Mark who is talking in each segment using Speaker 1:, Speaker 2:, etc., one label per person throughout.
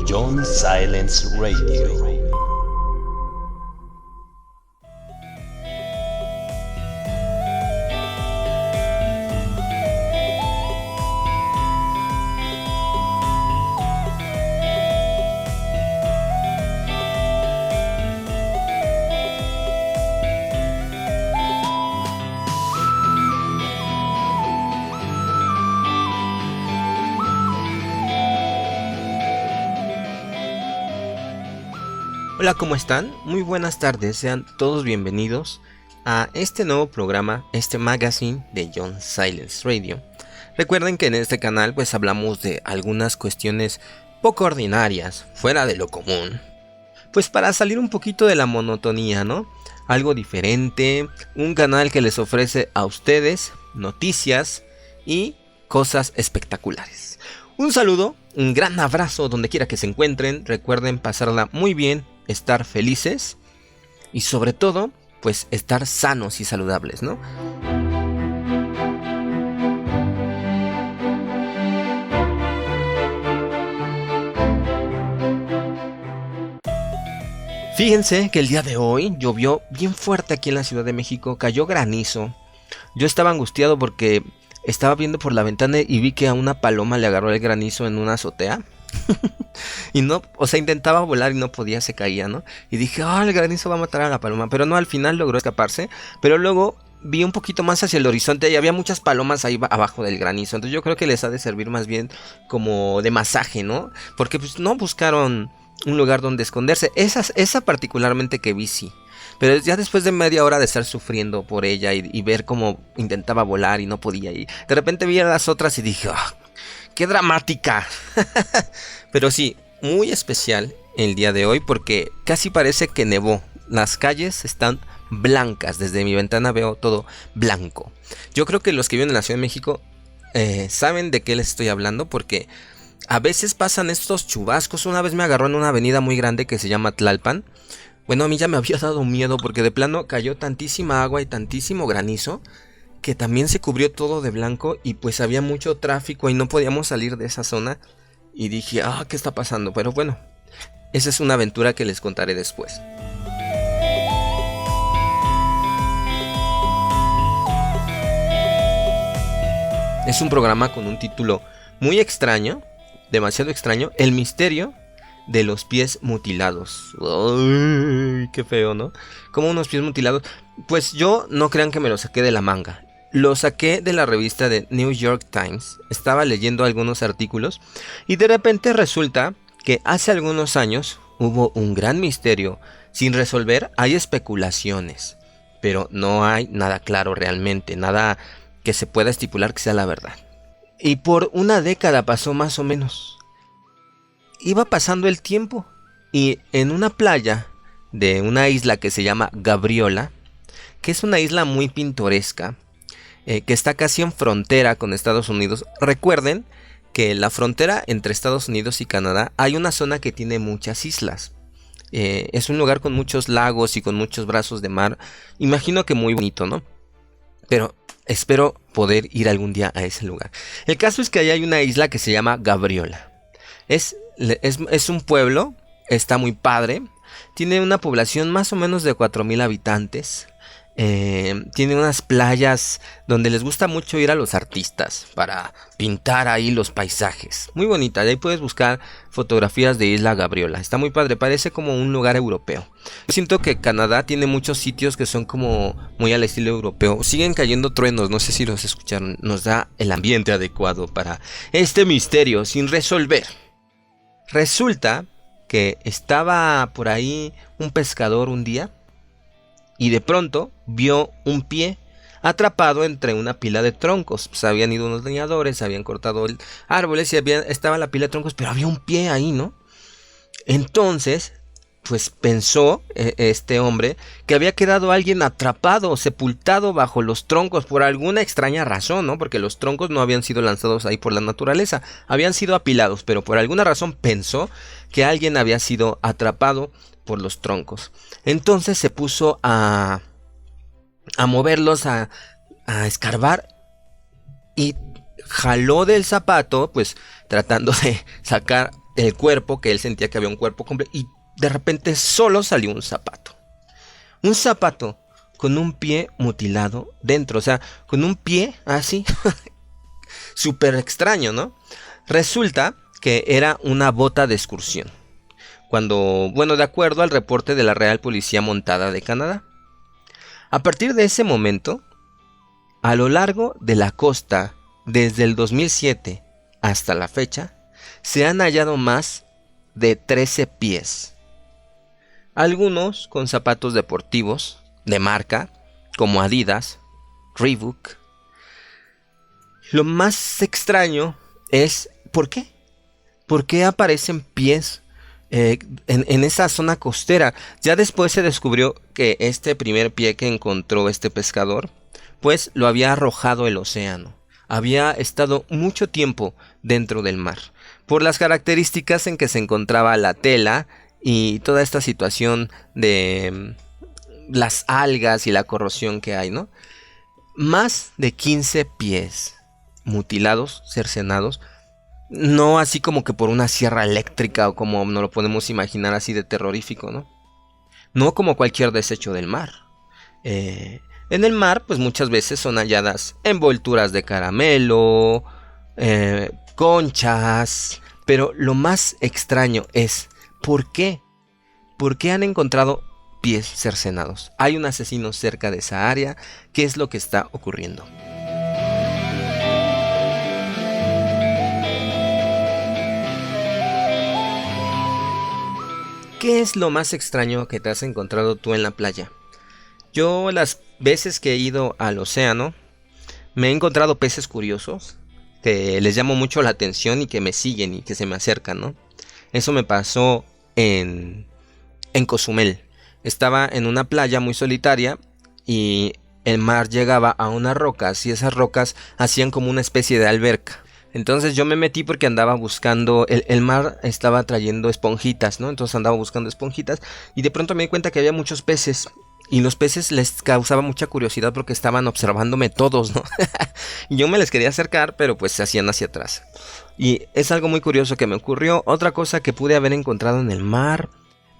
Speaker 1: John Silence Radio.
Speaker 2: Hola, ¿cómo están? Muy buenas tardes, sean todos bienvenidos a este nuevo programa, este magazine de John Silence Radio. Recuerden que en este canal pues hablamos de algunas cuestiones poco ordinarias, fuera de lo común, pues para salir un poquito de la monotonía, ¿no? Algo diferente, un canal que les ofrece a ustedes noticias y cosas espectaculares. Un saludo, un gran abrazo donde quiera que se encuentren, recuerden pasarla muy bien, estar felices y sobre todo, pues estar sanos y saludables, ¿no? Fíjense que el día de hoy llovió bien fuerte aquí en la Ciudad de México, cayó granizo. Yo estaba angustiado porque estaba viendo por la ventana y vi que a una paloma le agarró el granizo en una azotea. Y no, o sea, intentaba volar y no podía, se caía, ¿no? Y dije, el granizo va a matar a la paloma. Pero no, al final logró escaparse. Pero luego vi un poquito más hacia el horizonte y había muchas palomas ahí abajo del granizo. Entonces yo creo que les ha de servir más bien como de masaje, ¿no? Porque pues no buscaron un lugar donde esconderse. Esa particularmente que vi, sí. Pero ya después de media hora de estar sufriendo por ella y ver cómo intentaba volar y no podía. Y de repente vi a las otras y dije, ¡qué dramática! Pero sí, muy especial el día de hoy porque casi parece que nevó. Las calles están blancas. Desde mi ventana veo todo blanco. Yo creo que los que viven en la Ciudad de México saben de qué les estoy hablando porque a veces pasan estos chubascos. Una vez me agarró en una avenida muy grande que se llama Tlalpan. Bueno, a mí ya me había dado miedo porque de plano cayó tantísima agua y tantísimo granizo que también se cubrió todo de blanco y pues había mucho tráfico y no podíamos salir de esa zona. Y dije, ¿qué está pasando? Pero bueno, esa es una aventura que les contaré después. Es un programa con un título muy extraño, demasiado extraño, El misterio de los pies mutilados. Uy, qué feo, ¿no? Como unos pies mutilados. Pues yo no crean que me lo saqué de la manga. Lo saqué de la revista de New York Times. Estaba leyendo algunos artículos y de repente resulta que hace algunos años hubo un gran misterio sin resolver. Hay especulaciones, pero no hay nada claro realmente, nada que se pueda estipular que sea la verdad. Y por una década pasó más o menos. Iba pasando el tiempo y en una playa de una isla que se llama Gabriola, que es una isla muy pintoresca, que está casi en frontera con Estados Unidos. Recuerden que en la frontera entre Estados Unidos y Canadá hay una zona que tiene muchas islas. Es un lugar con muchos lagos y con muchos brazos de mar. Imagino que muy bonito, ¿no? Pero espero poder ir algún día a ese lugar. El caso es que allá hay una isla que se llama Gabriola. Es un pueblo, está muy padre. Tiene una población más o menos de 4,000 habitantes. Tiene unas playas donde les gusta mucho ir a los artistas para pintar ahí los paisajes. Muy bonita, de ahí puedes buscar fotografías de Isla Gabriola. Está muy padre, parece como un lugar europeo. Siento que Canadá tiene muchos sitios que son como muy al estilo europeo. Siguen cayendo truenos, no sé si los escucharon. Nos da el ambiente adecuado para este misterio sin resolver. Resulta que estaba por ahí un pescador un día y de pronto vio un pie atrapado entre una pila de troncos. Pues habían ido unos leñadores, habían cortado árboles y estaba la pila de troncos, pero había un pie ahí, ¿no? Entonces, pues pensó este hombre que había quedado alguien atrapado, sepultado bajo los troncos por alguna extraña razón, ¿no? Porque los troncos no habían sido lanzados ahí por la naturaleza, habían sido apilados, pero por alguna razón pensó que alguien había sido atrapado por los troncos. Entonces se puso a moverlos, a escarbar y jaló del zapato, pues tratando de sacar el cuerpo, que él sentía que había un cuerpo completo, y de repente solo salió un zapato. Un zapato con un pie mutilado dentro, o sea, con un pie así, súper extraño, ¿no? Resulta que era una bota de excursión. De acuerdo al reporte de la Real Policía Montada de Canadá. A partir de ese momento, a lo largo de la costa, desde el 2007 hasta la fecha, se han hallado más de 13 pies. Algunos con zapatos deportivos de marca, como Adidas, Reebok. Lo más extraño es, ¿por qué? ¿Por qué aparecen pies en esa zona costera? Ya después se descubrió que este primer pie que encontró este pescador, pues lo había arrojado el océano. Había estado mucho tiempo dentro del mar, por las características en que se encontraba la tela y toda esta situación de las algas y la corrosión que hay, ¿no? Más de 15 pies mutilados, cercenados, no así como que por una sierra eléctrica o como nos lo podemos imaginar así de terrorífico, ¿no? No como cualquier desecho del mar. En el mar, pues muchas veces son halladas envolturas de caramelo, conchas, pero lo más extraño es, ¿por qué? ¿Por qué han encontrado pies cercenados? ¿Hay un asesino cerca de esa área? ¿Qué es lo que está ocurriendo? ¿Qué es lo más extraño que te has encontrado tú en la playa? Yo las veces que he ido al océano me he encontrado peces curiosos que les llamo mucho la atención y que me siguen y que se me acercan, ¿no? Eso me pasó en Cozumel. Estaba en una playa muy solitaria y el mar llegaba a unas rocas y esas rocas hacían como una especie de alberca. Entonces yo me metí porque andaba buscando, el mar estaba trayendo esponjitas, ¿no? Entonces andaba buscando esponjitas y de pronto me di cuenta que había muchos peces. Y los peces les causaba mucha curiosidad porque estaban observándome todos, ¿no? Y yo me les quería acercar, pero pues se hacían hacia atrás. Y es algo muy curioso que me ocurrió. Otra cosa que pude haber encontrado en el mar,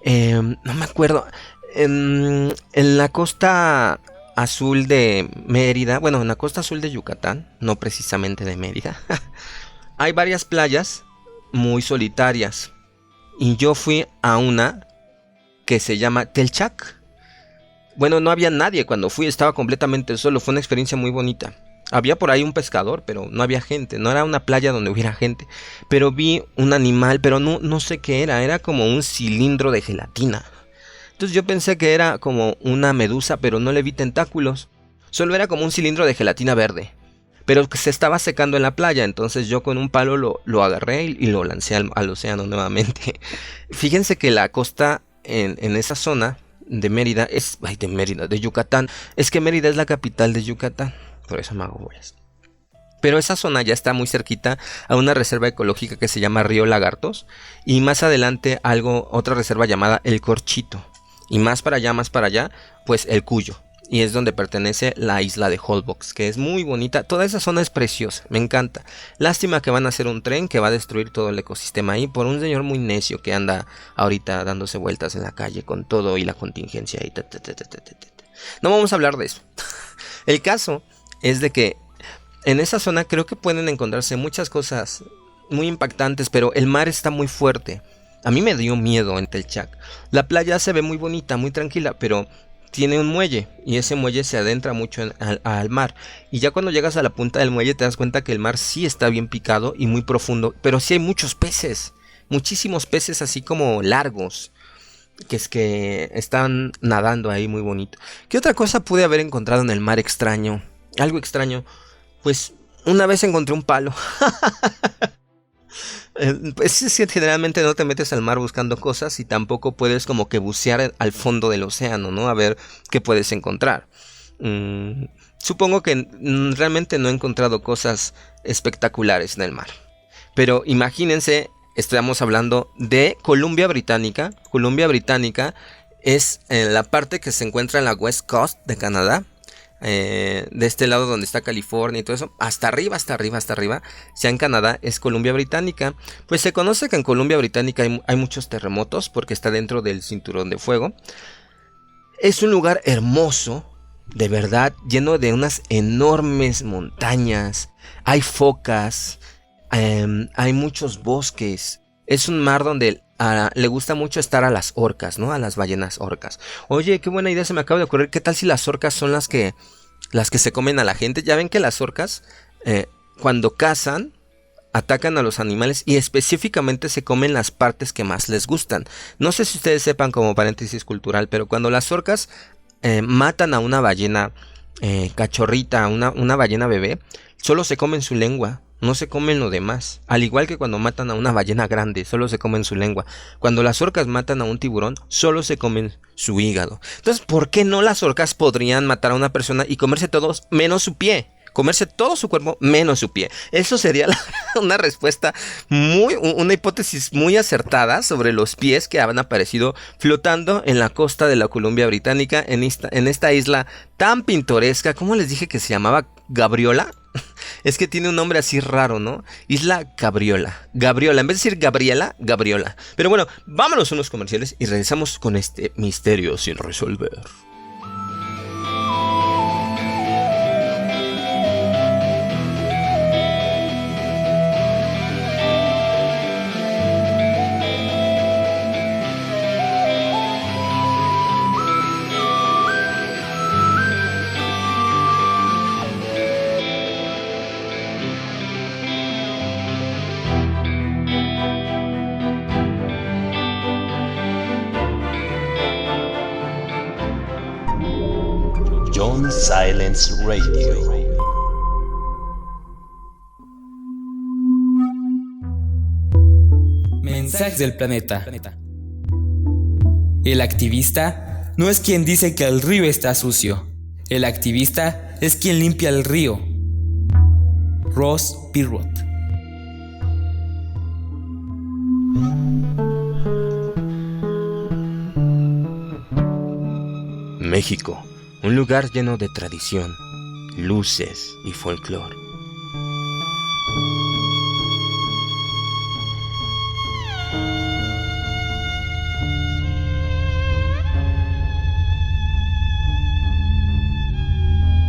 Speaker 2: no me acuerdo. En la costa azul de Mérida, bueno, en la costa azul de Yucatán, no precisamente de Mérida, hay varias playas muy solitarias. Y yo fui a una que se llama Telchac. Bueno, no había nadie cuando fui, estaba completamente solo, fue una experiencia muy bonita. Había por ahí un pescador, pero no había gente, no era una playa donde hubiera gente. Pero vi un animal, pero no sé qué era como un cilindro de gelatina. Entonces yo pensé que era como una medusa, pero no le vi tentáculos. Solo era como un cilindro de gelatina verde. Pero que se estaba secando en la playa, entonces yo con un palo lo agarré y lo lancé al océano nuevamente. Fíjense que la costa en esa zona de Mérida de Yucatán. Es que Mérida es la capital de Yucatán, por eso me hago bolas. Pero esa zona ya está muy cerquita a una reserva ecológica que se llama Río Lagartos. Y más adelante otra reserva llamada El Corchito. Y más para allá, pues El Cuyo. Y es donde pertenece la isla de Holbox, que es muy bonita. Toda esa zona es preciosa, me encanta. Lástima que van a hacer un tren que va a destruir todo el ecosistema ahí por un señor muy necio que anda ahorita dándose vueltas en la calle con todo y la contingencia ahí. No vamos a hablar de eso. El caso es de que en esa zona creo que pueden encontrarse muchas cosas muy impactantes, pero el mar está muy fuerte. A mí me dio miedo en Telchac. La playa se ve muy bonita, muy tranquila, pero tiene un muelle y ese muelle se adentra mucho al mar. Y ya cuando llegas a la punta del muelle te das cuenta que el mar sí está bien picado y muy profundo, pero sí hay muchos peces, muchísimos peces así como largos, que están nadando ahí muy bonito. ¿Qué otra cosa pude haber encontrado en el mar extraño? Algo extraño. Pues una vez encontré un palo. Pues es que generalmente no te metes al mar buscando cosas y tampoco puedes como que bucear al fondo del océano, ¿no? A ver qué puedes encontrar. Supongo que realmente no he encontrado cosas espectaculares en el mar. Pero imagínense, estamos hablando de Columbia Británica. Columbia Británica es la parte que se encuentra en la West Coast de Canadá. de este lado donde está California y todo eso, hasta arriba, ya en Canadá es Columbia Británica. Pues se conoce que en Columbia Británica hay muchos terremotos porque está dentro del cinturón de fuego. Es un lugar hermoso, de verdad, lleno de unas enormes montañas, hay focas, hay muchos bosques. Es un mar donde le gusta mucho estar a las orcas, ¿no? A las ballenas orcas. Oye, qué buena idea se me acaba de ocurrir. ¿Qué tal si las orcas son las que se comen a la gente? Ya ven que las orcas, cuando cazan, atacan a los animales y específicamente se comen las partes que más les gustan. No sé si ustedes sepan, como paréntesis cultural, pero cuando las orcas matan a una ballena cachorrita, una ballena bebé, solo se comen su lengua. No se comen lo demás. Al igual que cuando matan a una ballena grande, solo se comen su lengua. Cuando las orcas matan a un tiburón, solo se comen su hígado. Entonces, ¿por qué no las orcas podrían matar a una persona y comerse todos menos su pie? Comerse todo su cuerpo menos su pie. Eso sería una respuesta una hipótesis muy acertada sobre los pies que han aparecido flotando en la costa de la Columbia Británica, en esta isla tan pintoresca. ¿Cómo les dije que se llamaba? ¿Gabriola? Es que tiene un nombre así raro, ¿no? Isla Gabriola. Gabriola, en vez de decir Gabriela, Gabriola. Pero bueno, vámonos a unos comerciales y regresamos con este misterio sin resolver.
Speaker 1: John Silence Radio.
Speaker 3: Mensajes del planeta. El activista no es quien dice que el río está sucio. El activista es quien limpia el río. Ross Perot.
Speaker 2: México, un lugar lleno de tradición, luces y folclore.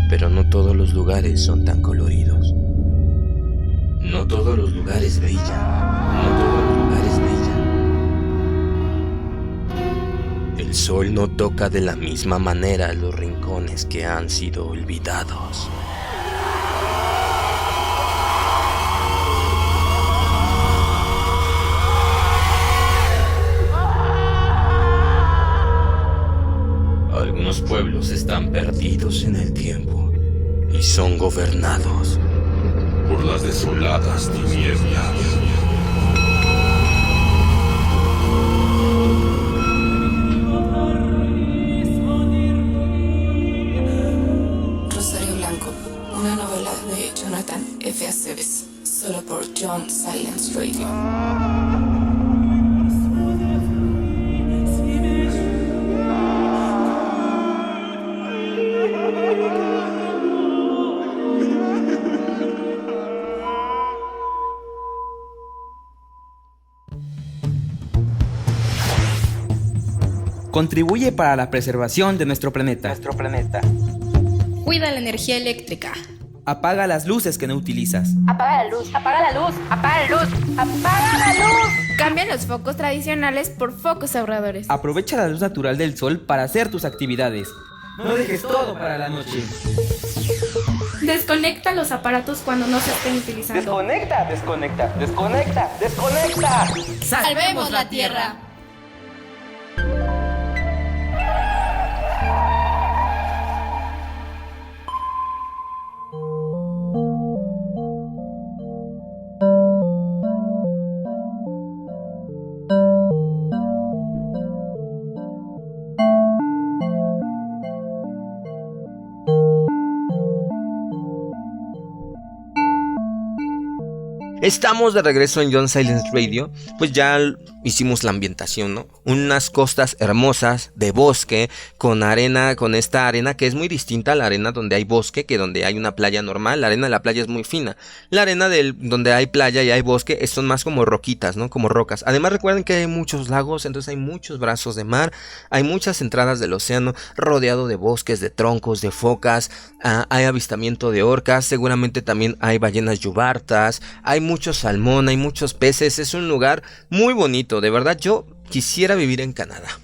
Speaker 2: Pero no todos los lugares son tan coloridos. No todos los lugares brillan. No todos los lugares brillan. El sol no toca de la misma manera los rincones que han sido olvidados. Algunos pueblos están perdidos en el tiempo y son gobernados
Speaker 4: por las desoladas tinieblas.
Speaker 5: Rosario Blanco, una novela de Jonathan F. Aceves, solo por John Silence Radio.
Speaker 3: Contribuye para la preservación de nuestro planeta.
Speaker 6: Cuida la energía eléctrica.
Speaker 3: Apaga las luces que no utilizas.
Speaker 7: Apaga la luz, apaga la luz, apaga la luz, apaga la luz.
Speaker 6: Cambia los focos tradicionales por focos ahorradores.
Speaker 3: Aprovecha la luz natural del sol para hacer tus actividades. No dejes todo para la noche.
Speaker 6: Desconecta los aparatos cuando no se estén utilizando.
Speaker 3: Desconecta.
Speaker 6: ¡Salvemos la Tierra!
Speaker 2: Estamos de regreso en John Silence Radio. Pues ya hicimos la ambientación, ¿no? Unas costas hermosas de bosque con arena, con esta arena que es muy distinta a la arena donde hay bosque que donde hay una playa normal. La arena de la playa es muy fina. La arena donde hay playa y hay bosque son más como roquitas, ¿no? Como rocas. Además recuerden que hay muchos lagos, entonces hay muchos brazos de mar, hay muchas entradas del océano, rodeado de bosques, de troncos, de focas, hay avistamiento de orcas, seguramente también hay ballenas yubartas, hay mucho salmón, hay muchos peces. Es un lugar muy bonito, de verdad. Yo quisiera vivir en Canadá.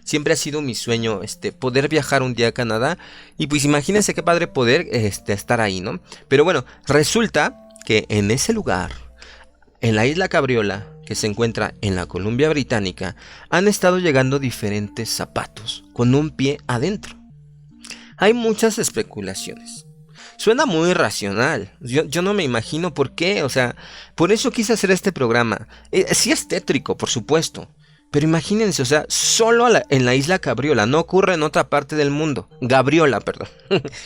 Speaker 2: Siempre ha sido mi sueño poder viajar un día a Canadá. Y pues imagínense qué padre poder estar ahí, ¿no? Pero bueno, resulta que en ese lugar, en la isla Cabriola, que se encuentra en la Columbia Británica, han estado llegando diferentes zapatos con un pie adentro. Hay muchas especulaciones. Suena muy racional. Yo no me imagino por qué. O sea, por eso quise hacer este programa. Sí es tétrico, por supuesto. Pero imagínense, o sea, solo en la isla Cabriola. No ocurre en otra parte del mundo. Gabriola, perdón.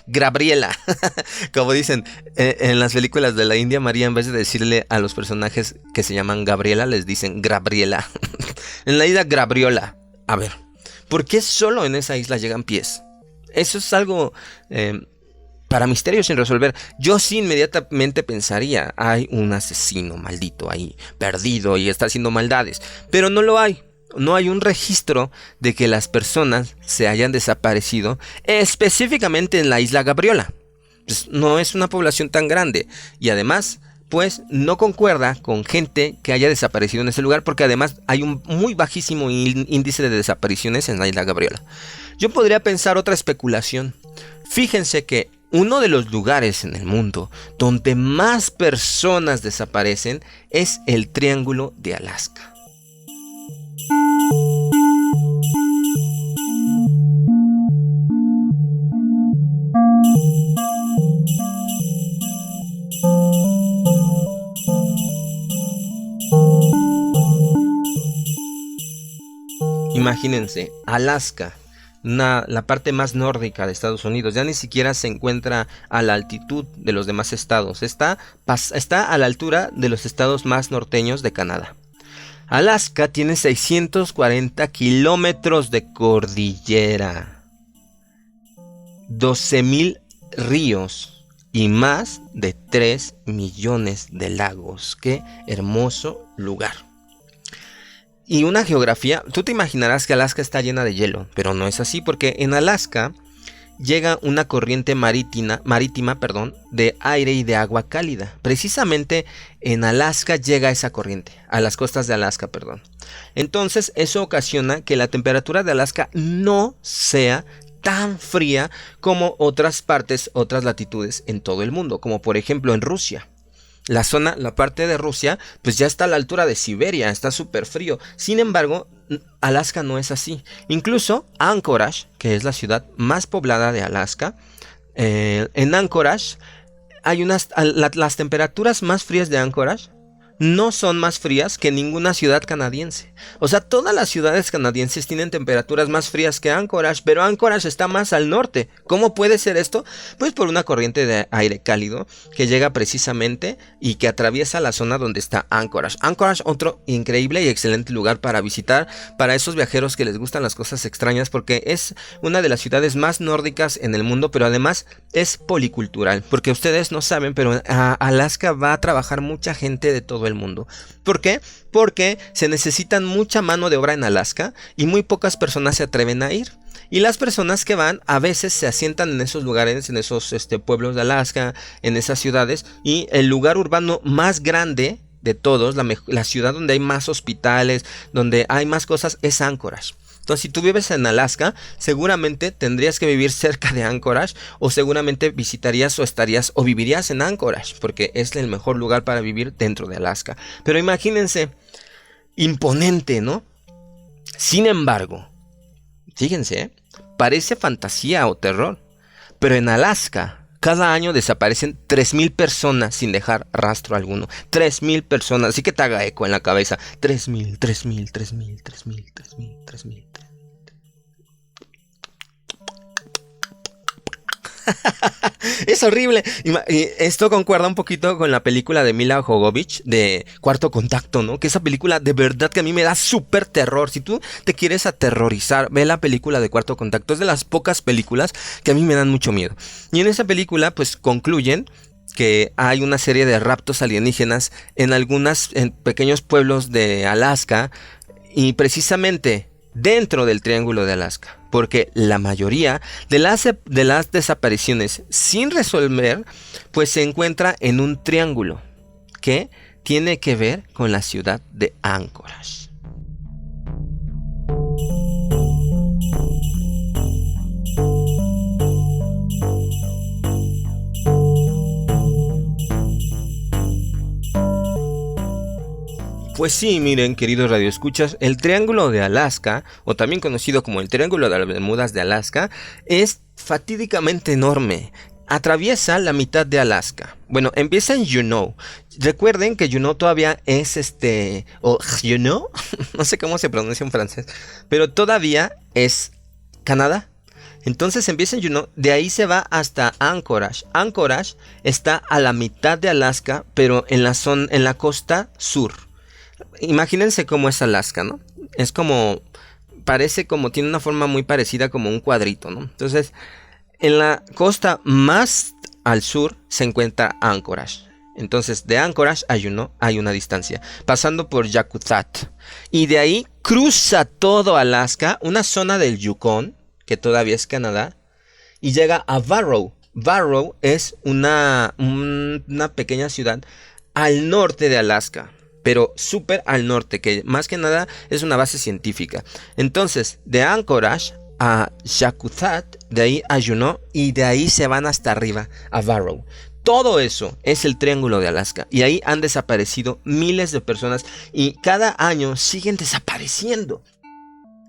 Speaker 2: Gabriela. Como dicen en las películas de la India María, en vez de decirle a los personajes que se llaman Gabriela, les dicen Gabriela. En la isla Gabriola. A ver, ¿por qué solo en esa isla llegan pies? Eso es algo... para misterios sin resolver. Yo sí inmediatamente pensaría, hay un asesino maldito ahí, perdido y está haciendo maldades. Pero no lo hay. No hay un registro de que las personas se hayan desaparecido específicamente en la isla Gabriola. Pues no es una población tan grande. Y además, pues no concuerda con gente que haya desaparecido en ese lugar, porque además hay un muy bajísimo índice de desapariciones en la isla Gabriola. Yo podría pensar otra especulación. Fíjense que uno de los lugares en el mundo donde más personas desaparecen es el Triángulo de Alaska. Imagínense, Alaska, la parte más nórdica de Estados Unidos, ya ni siquiera se encuentra a la altitud de los demás estados, está a la altura de los estados más norteños de Canadá. Alaska tiene 640 kilómetros de cordillera, 12,000 ríos y más de 3 millones de lagos. ¡Qué hermoso lugar! Y una geografía, tú te imaginarás que Alaska está llena de hielo, pero no es así, porque en Alaska llega una corriente marítima, de aire y de agua cálida. Precisamente en Alaska llega esa corriente, a las costas de Alaska, Entonces eso ocasiona que la temperatura de Alaska no sea tan fría como otras latitudes en todo el mundo, como por ejemplo en Rusia. La parte de Rusia, pues ya está a la altura de Siberia, está súper frío. Sin embargo, Alaska no es así. Incluso Anchorage, que es la ciudad más poblada de Alaska, en Anchorage hay las temperaturas más frías de Anchorage no son más frías que ninguna ciudad canadiense. O sea, todas las ciudades canadienses tienen temperaturas más frías que Anchorage, pero Anchorage está más al norte. ¿Cómo puede ser esto? Pues por una corriente de aire cálido que llega precisamente y que atraviesa la zona donde está Anchorage. Anchorage, otro increíble y excelente lugar para visitar para esos viajeros que les gustan las cosas extrañas, porque es una de las ciudades más nórdicas en el mundo, pero además es policultural, porque ustedes no saben, pero a Alaska va a trabajar mucha gente de todo el mundo. ¿Por qué? Porque se necesitan mucha mano de obra en Alaska y muy pocas personas se atreven a ir. Y las personas que van a veces se asientan en esos lugares, en esos pueblos de Alaska, en esas ciudades, y el lugar urbano más grande de todos, la ciudad donde hay más hospitales, donde hay más cosas, es Anchorage. Entonces, si tú vives en Alaska, seguramente tendrías que vivir cerca de Anchorage, o seguramente visitarías o estarías o vivirías en Anchorage, porque es el mejor lugar para vivir dentro de Alaska. Pero imagínense, imponente, ¿no? Sin embargo, fíjense, parece fantasía o terror, pero en Alaska cada año desaparecen 3,000 personas sin dejar rastro alguno. 3,000 personas, así que te haga eco en la cabeza. 3,000, 3,000, 3,000, 3,000, 3,000, 3,000. Es horrible. Y esto concuerda un poquito con la película de Mila Jovovich de Cuarto Contacto, ¿no? Que esa película de verdad que a mí me da súper terror. Si tú te quieres aterrorizar, ve la película de Cuarto Contacto. Es de las pocas películas que a mí me dan mucho miedo. Y en esa película pues concluyen que hay una serie de raptos alienígenas en pequeños pueblos de Alaska y precisamente dentro del Triángulo de Alaska, porque la mayoría de las desapariciones sin resolver pues se encuentra en un triángulo que tiene que ver con la ciudad de Anchorage. Pues sí, miren, queridos radioescuchas, el Triángulo de Alaska, o también conocido como el Triángulo de las Bermudas de Alaska, es fatídicamente enorme. Atraviesa la mitad de Alaska. Bueno, empieza en Juneau. Recuerden que Juneau todavía es o Juneau, no sé cómo se pronuncia en francés, pero todavía es Canadá. Entonces empieza en Juneau, de ahí se va hasta Anchorage. Anchorage está a la mitad de Alaska, pero en la costa sur. Imagínense cómo es Alaska, ¿no? Es como, tiene una forma muy parecida como un cuadrito, ¿no? Entonces, en la costa más al sur se encuentra Anchorage. Entonces, de Anchorage a Juneau hay una distancia, pasando por Yakutat. Y de ahí cruza todo Alaska, una zona del Yukon, que todavía es Canadá, y llega a Barrow. Barrow es una pequeña ciudad al norte de Alaska, pero súper al norte, que más que nada es una base científica. Entonces, de Anchorage a Yakutat, de ahí a Juneau, y de ahí se van hasta arriba, a Barrow. Todo eso es el Triángulo de Alaska, y ahí han desaparecido miles de personas, y cada año siguen desapareciendo.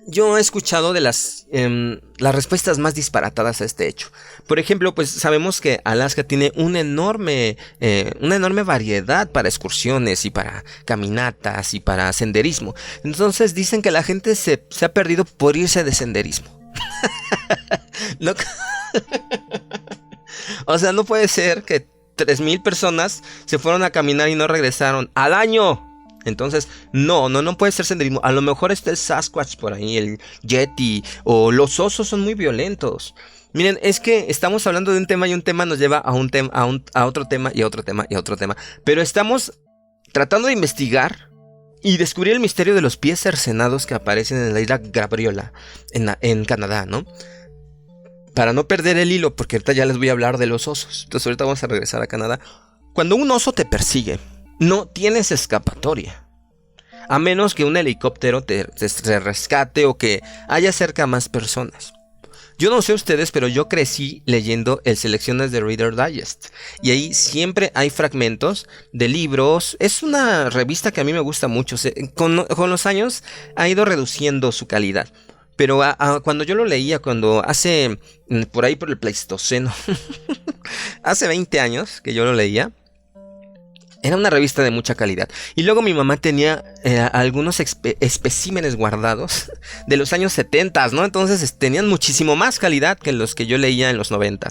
Speaker 2: Yo he escuchado de las respuestas más disparatadas a este hecho. Por ejemplo, pues sabemos que Alaska tiene una enorme variedad para excursiones y para caminatas y para senderismo. Entonces dicen que la gente se ha perdido por irse de senderismo. No, o sea, no puede ser que 3,000 personas se fueron a caminar y no regresaron al año. Entonces, no puede ser senderismo. A lo mejor está el Sasquatch por ahí, el Yeti, o los osos son muy violentos. Miren, es que estamos hablando de un tema y un tema nos lleva a otro tema y a otro tema y a otro tema. Pero estamos tratando de investigar y descubrir el misterio de los pies cercenados que aparecen en la isla Gabriola, en Canadá, ¿no? Para no perder el hilo, porque ahorita ya les voy a hablar de los osos. Entonces ahorita vamos a regresar a Canadá. Cuando un oso te persigue, no tienes escapatoria, a menos que un helicóptero te rescate o que haya cerca más personas. Yo no sé ustedes, pero yo crecí leyendo el Selecciones de Reader Digest, y ahí siempre hay fragmentos de libros. Es una revista que a mí me gusta mucho. Con los años ha ido reduciendo su calidad, pero cuando yo lo leía, por ahí por el Pleistoceno, hace 20 años que yo lo leía, era una revista de mucha calidad. Y luego mi mamá tenía algunos especímenes guardados de los años 70, ¿no? Entonces tenían muchísimo más calidad que los que yo leía en los 90.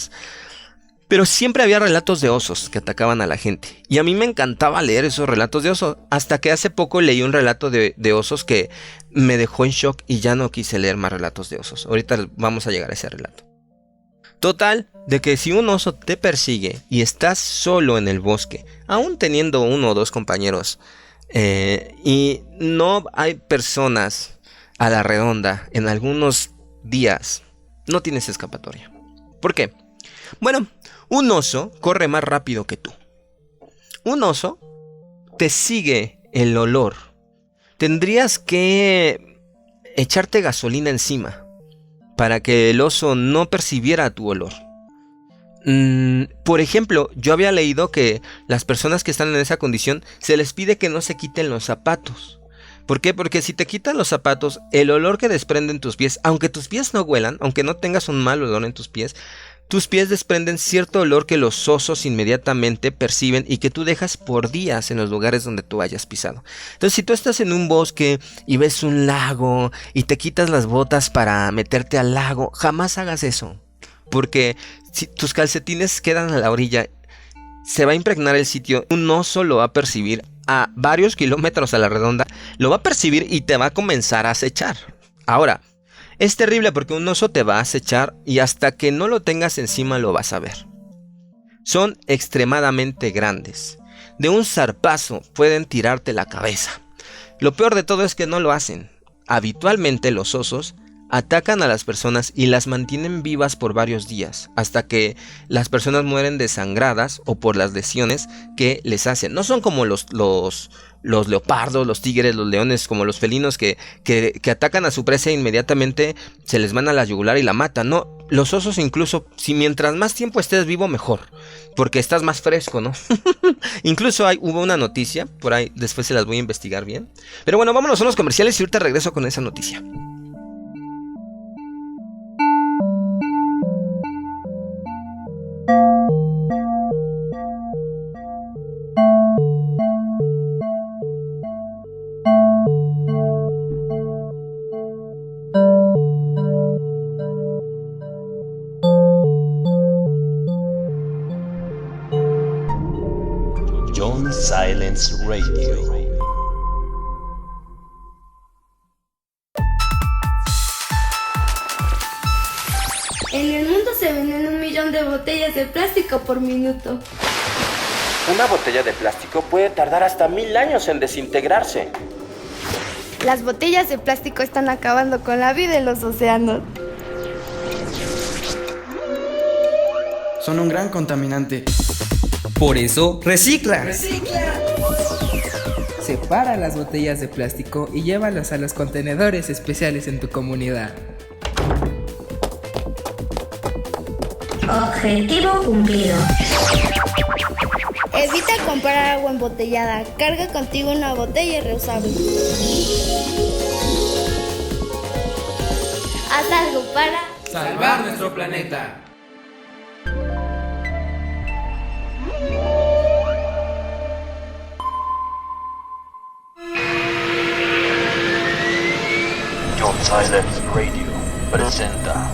Speaker 2: Pero siempre había relatos de osos que atacaban a la gente. Y a mí me encantaba leer esos relatos de osos. Hasta que hace poco leí un relato de osos que me dejó en shock y ya no quise leer más relatos de osos. Ahorita vamos a llegar a ese relato. Total, de que si un oso te persigue y estás solo en el bosque, aún teniendo 1 o 2 compañeros, y no hay personas a la redonda en algunos días, no tienes escapatoria. ¿Por qué? Bueno, un oso corre más rápido que tú. Un oso te sigue el olor. Tendrías que echarte gasolina encima para que el oso no percibiera tu olor. Por ejemplo, yo había leído que las personas que están en esa condición se les pide que no se quiten los zapatos. ¿Por qué? Porque si te quitan los zapatos, el olor que desprenden tus pies, aunque tus pies no huelan, aunque no tengas un mal olor en tus pies desprenden cierto olor que los osos inmediatamente perciben y que tú dejas por días en los lugares donde tú hayas pisado. Entonces, si tú estás en un bosque y ves un lago y te quitas las botas para meterte al lago, jamás hagas eso. Porque si tus calcetines quedan a la orilla, se va a impregnar el sitio. Un oso lo va a percibir a varios kilómetros a la redonda, lo va a percibir y te va a comenzar a acechar. Ahora, es terrible porque un oso te va a acechar y hasta que no lo tengas encima lo vas a ver. Son extremadamente grandes. De un zarpazo pueden tirarte la cabeza. Lo peor de todo es que no lo hacen. Habitualmente los osos atacan a las personas y las mantienen vivas por varios días, hasta que las personas mueren desangradas o por las lesiones que les hacen. No son como los leopardos, los tigres, los leones, como los felinos que atacan a su presa e inmediatamente se les van a la yugular y la matan. No, los osos incluso, si mientras más tiempo estés vivo mejor, porque estás más fresco, ¿no? Incluso hubo una noticia, por ahí después se las voy a investigar bien. Pero bueno, vámonos a los comerciales y ahorita regreso con esa noticia.
Speaker 1: John Silence Radio.
Speaker 6: En el mundo se venden 1 millón de botellas de plástico por minuto.
Speaker 2: Una botella de plástico puede tardar hasta 1000 años en desintegrarse.
Speaker 6: Las botellas de plástico están acabando con la vida en los océanos.
Speaker 3: Son un gran contaminante. Por eso, recicla.
Speaker 8: Separa las botellas de plástico y llévalas a los contenedores especiales en tu comunidad.
Speaker 9: Objetivo cumplido.
Speaker 6: Evita comprar agua embotellada. Carga contigo una botella reusable. Haz algo para
Speaker 8: ¡salvar nuestro planeta!
Speaker 1: John Silence Radio presenta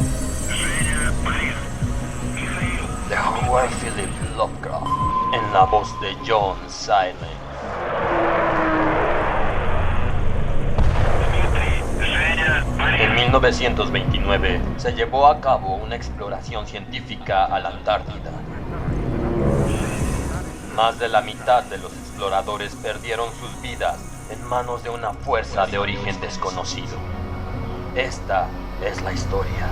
Speaker 1: The Howard Philip Lovecraft en la voz de John Silence. En 1929 se llevó a cabo una exploración científica a la Antártida. Más de la mitad de los exploradores perdieron sus vidas en manos de una fuerza de origen desconocido. Esta es la historia.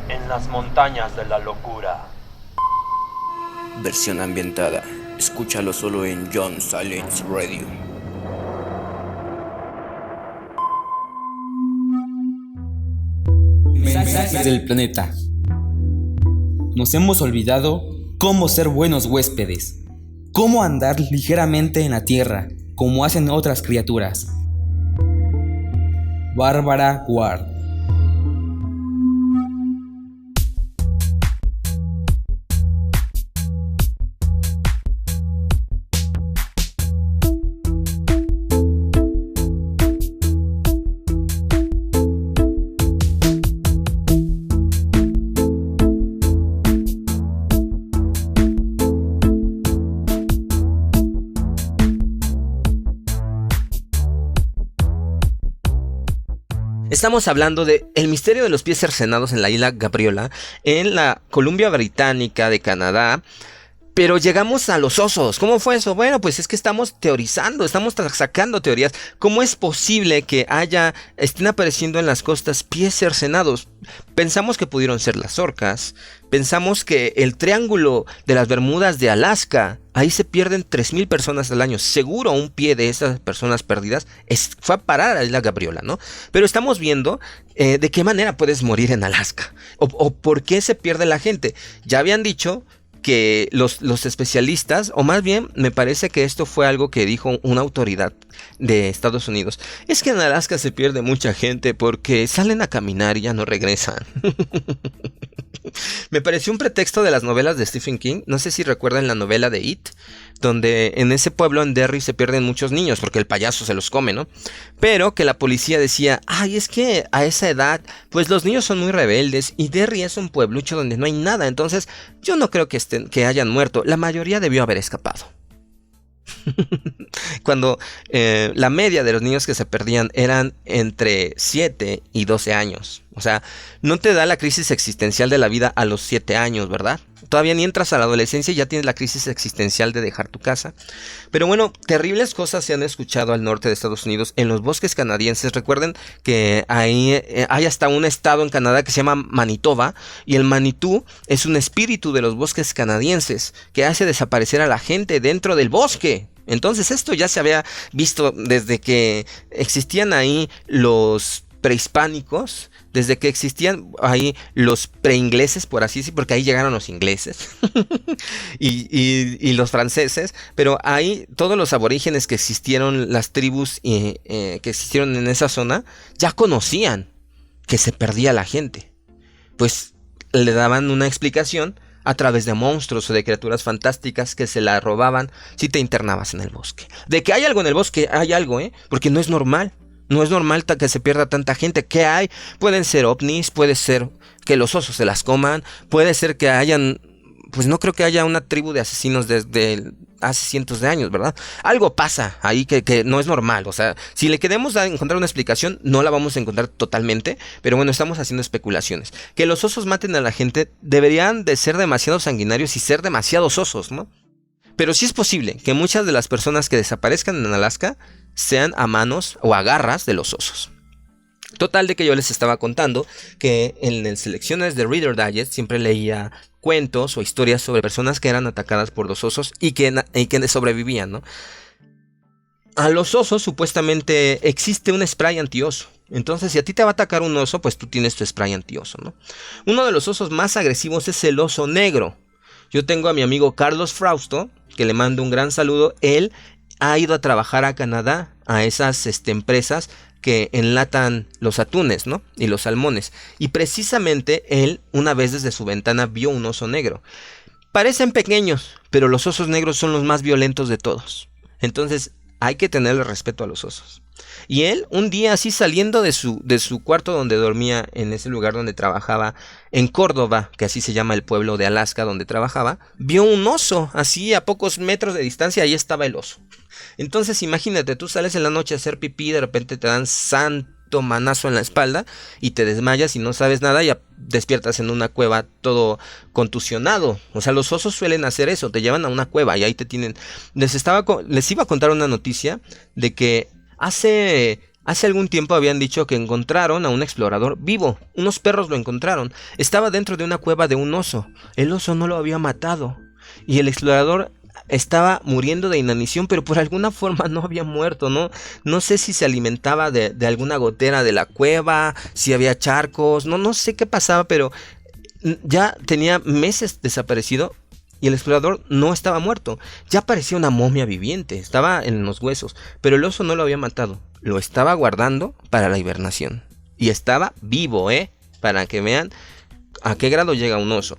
Speaker 1: En las montañas de la locura.
Speaker 10: Versión ambientada. Escúchalo solo en John Silence Radio.
Speaker 3: Mensajes del planeta. Nos hemos olvidado cómo ser buenos huéspedes, cómo andar ligeramente en la tierra, como hacen otras criaturas. Bárbara Ward.
Speaker 2: Estamos hablando de el misterio de los pies cercenados en la isla Gabriola, en la Columbia Británica de Canadá. Pero llegamos a los osos. ¿Cómo fue eso? Bueno, pues es que estamos teorizando, estamos sacando teorías. ¿Cómo es posible que estén apareciendo en las costas pies cercenados? Pensamos que pudieron ser las orcas. Pensamos que el Triángulo de las Bermudas de Alaska, ahí se pierden 3,000 personas al año. Seguro un pie de esas personas perdidas fue a parar a la isla Gabriola, ¿no? Pero estamos viendo de qué manera puedes morir en Alaska. O por qué se pierde la gente. Ya habían dicho que los especialistas, o más bien me parece que esto fue algo que dijo una autoridad de Estados Unidos, es que en Alaska se pierde mucha gente porque salen a caminar y ya no regresan. Me pareció un pretexto de las novelas de Stephen King. No sé si recuerdan la novela de It, donde en ese pueblo en Derry se pierden muchos niños porque el payaso se los come, ¿no? Pero que la policía decía, ay, es que a esa edad, pues los niños son muy rebeldes y Derry es un pueblucho donde no hay nada, entonces yo no creo que hayan muerto. La mayoría debió haber escapado. Cuando la media de los niños que se perdían eran entre 7 y 12 años. O sea, no te da la crisis existencial de la vida a los 7 años, ¿verdad? Todavía ni entras a la adolescencia y ya tienes la crisis existencial de dejar tu casa. Pero bueno, terribles cosas se han escuchado al norte de Estados Unidos, en los bosques canadienses. Recuerden que ahí hay hasta un estado en Canadá que se llama Manitoba, y el Manitou es un espíritu de los bosques canadienses que hace desaparecer a la gente dentro del bosque. Entonces esto ya se había visto desde que existían ahí los prehispánicos, desde que existían ahí los preingleses, por así decir, porque ahí llegaron los ingleses y los franceses, pero ahí todos los aborígenes que existieron, las tribus que existieron en esa zona, ya conocían que se perdía la gente. Pues le daban una explicación a través de monstruos o de criaturas fantásticas que se la robaban si te internabas en el bosque. De que hay algo en el bosque, hay algo, porque no es normal. No es normal que se pierda tanta gente. ¿Qué hay? Pueden ser ovnis, puede ser que los osos se las coman, puede ser que hayan... Pues no creo que haya una tribu de asesinos desde hace cientos de años, ¿verdad? Algo pasa ahí que no es normal. O sea, si le queremos encontrar una explicación, no la vamos a encontrar totalmente. Pero bueno, estamos haciendo especulaciones. Que los osos maten a la gente deberían de ser demasiado sanguinarios y ser demasiados osos, ¿no? Pero sí es posible que muchas de las personas que desaparezcan en Alaska sean a manos o a garras de los osos. Total de que yo les estaba contando que en las selecciones de Reader Digest siempre leía cuentos o historias sobre personas que eran atacadas por los osos y que sobrevivían, ¿no? A los osos supuestamente existe un spray antioso. Entonces, si a ti te va a atacar un oso, pues tú tienes tu spray antioso, ¿no? Uno de los osos más agresivos es el oso negro. Yo tengo a mi amigo Carlos Frausto, que le mando un gran saludo. Él ha ido a trabajar a Canadá, a esas empresas que enlatan los atunes, ¿no? Y los salmones. Y precisamente él, una vez desde su ventana, vio un oso negro. Parecen pequeños, pero los osos negros son los más violentos de todos. Entonces, hay que tenerle respeto a los osos. Y él, un día así saliendo de su cuarto donde dormía, en ese lugar donde trabajaba, en Córdoba, que así se llama el pueblo de Alaska donde trabajaba, vio un oso, así a pocos metros de distancia, ahí estaba el oso. Entonces imagínate, tú sales en la noche a hacer pipí, de repente te dan santo manazo en la espalda y te desmayas y no sabes nada y despiertas en una cueva todo contusionado. O sea, los osos suelen hacer eso, te llevan a una cueva y ahí te tienen... Les iba a contar una noticia de que hace algún tiempo habían dicho que encontraron a un explorador vivo. Unos perros lo encontraron. Estaba dentro de una cueva de un oso. El oso no lo había matado. Y el explorador estaba muriendo de inanición, pero por alguna forma no había muerto, ¿no? No sé si se alimentaba de alguna gotera de la cueva, si había charcos, no sé qué pasaba, pero ya tenía meses desaparecido. Y el explorador no estaba muerto, ya parecía una momia viviente, estaba en los huesos, pero el oso no lo había matado, lo estaba guardando para la hibernación. Y estaba vivo, para que vean a qué grado llega un oso.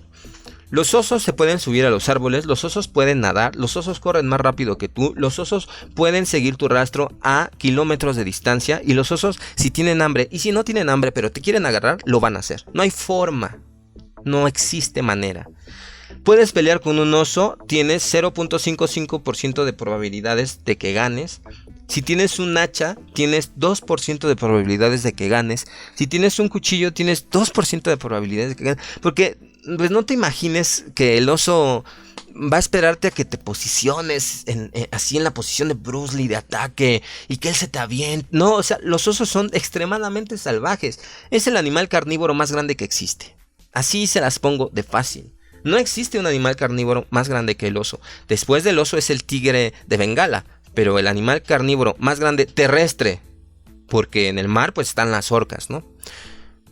Speaker 2: Los osos se pueden subir a los árboles, los osos pueden nadar, los osos corren más rápido que tú, los osos pueden seguir tu rastro a kilómetros de distancia, y los osos, si tienen hambre, y si no tienen hambre pero te quieren agarrar, lo van a hacer. No hay forma, no existe manera. Puedes pelear con un oso, tienes 0.55% de probabilidades de que ganes. Si tienes un hacha, tienes 2% de probabilidades de que ganes. Si tienes un cuchillo, tienes 2% de probabilidades de que ganes. Porque pues no te imagines que el oso va a esperarte a que te posiciones así en la posición de Bruce Lee de ataque y que él se te aviente. No, o sea, los osos son extremadamente salvajes. Es el animal carnívoro más grande que existe. Así se las pongo de fácil. No existe un animal carnívoro más grande que el oso. Después del oso es el tigre de Bengala, pero el animal carnívoro más grande terrestre, porque en el mar pues están las orcas, ¿no?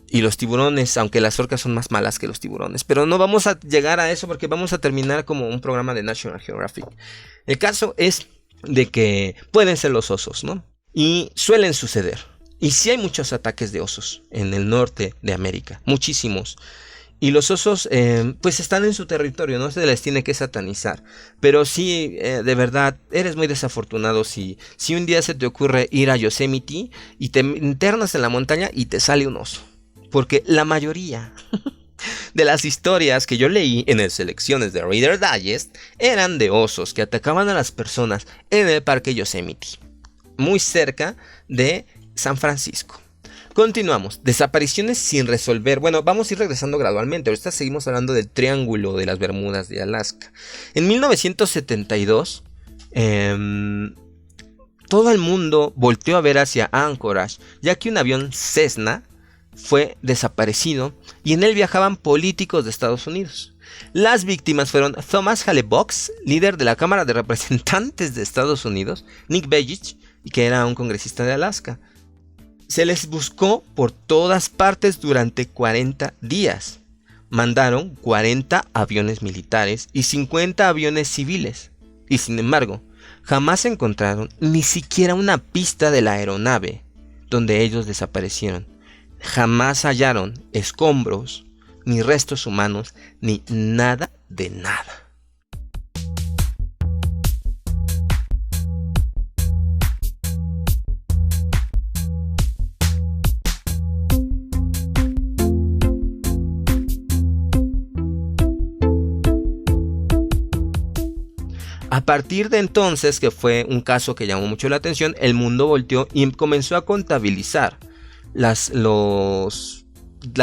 Speaker 2: Y los tiburones, aunque las orcas son más malas que los tiburones. Pero no vamos a llegar a eso porque vamos a terminar como un programa de National Geographic. El caso es de que pueden ser los osos, ¿no? Y suelen suceder. Y sí hay muchos ataques de osos en el norte de América, muchísimos. Y los osos pues están en su territorio, no se les tiene que satanizar. Pero sí, de verdad, eres muy desafortunado si un día se te ocurre ir a Yosemite y te internas en la montaña y te sale un oso. Porque la mayoría de las historias que yo leí en las selecciones de Reader Digest eran de osos que atacaban a las personas en el parque Yosemite, muy cerca de San Francisco. Continuamos. Desapariciones sin resolver. Bueno, vamos a ir regresando gradualmente. Ahorita seguimos hablando del Triángulo de las Bermudas de Alaska. En 1972, todo el mundo volteó a ver hacia Anchorage, ya que un avión Cessna fue desaparecido y en él viajaban políticos de Estados Unidos. Las víctimas fueron Thomas Halebox, líder de la Cámara de Representantes de Estados Unidos, Nick Begich, que era un congresista de Alaska. Se les buscó por todas partes durante 40 días. Mandaron 40 aviones militares y 50 aviones civiles. Y sin embargo, jamás encontraron ni siquiera una pista de la aeronave donde ellos desaparecieron. Jamás hallaron escombros, ni restos humanos, ni nada de nada. A partir de entonces, que fue un caso que llamó mucho la atención, el mundo volteó y comenzó a contabilizar las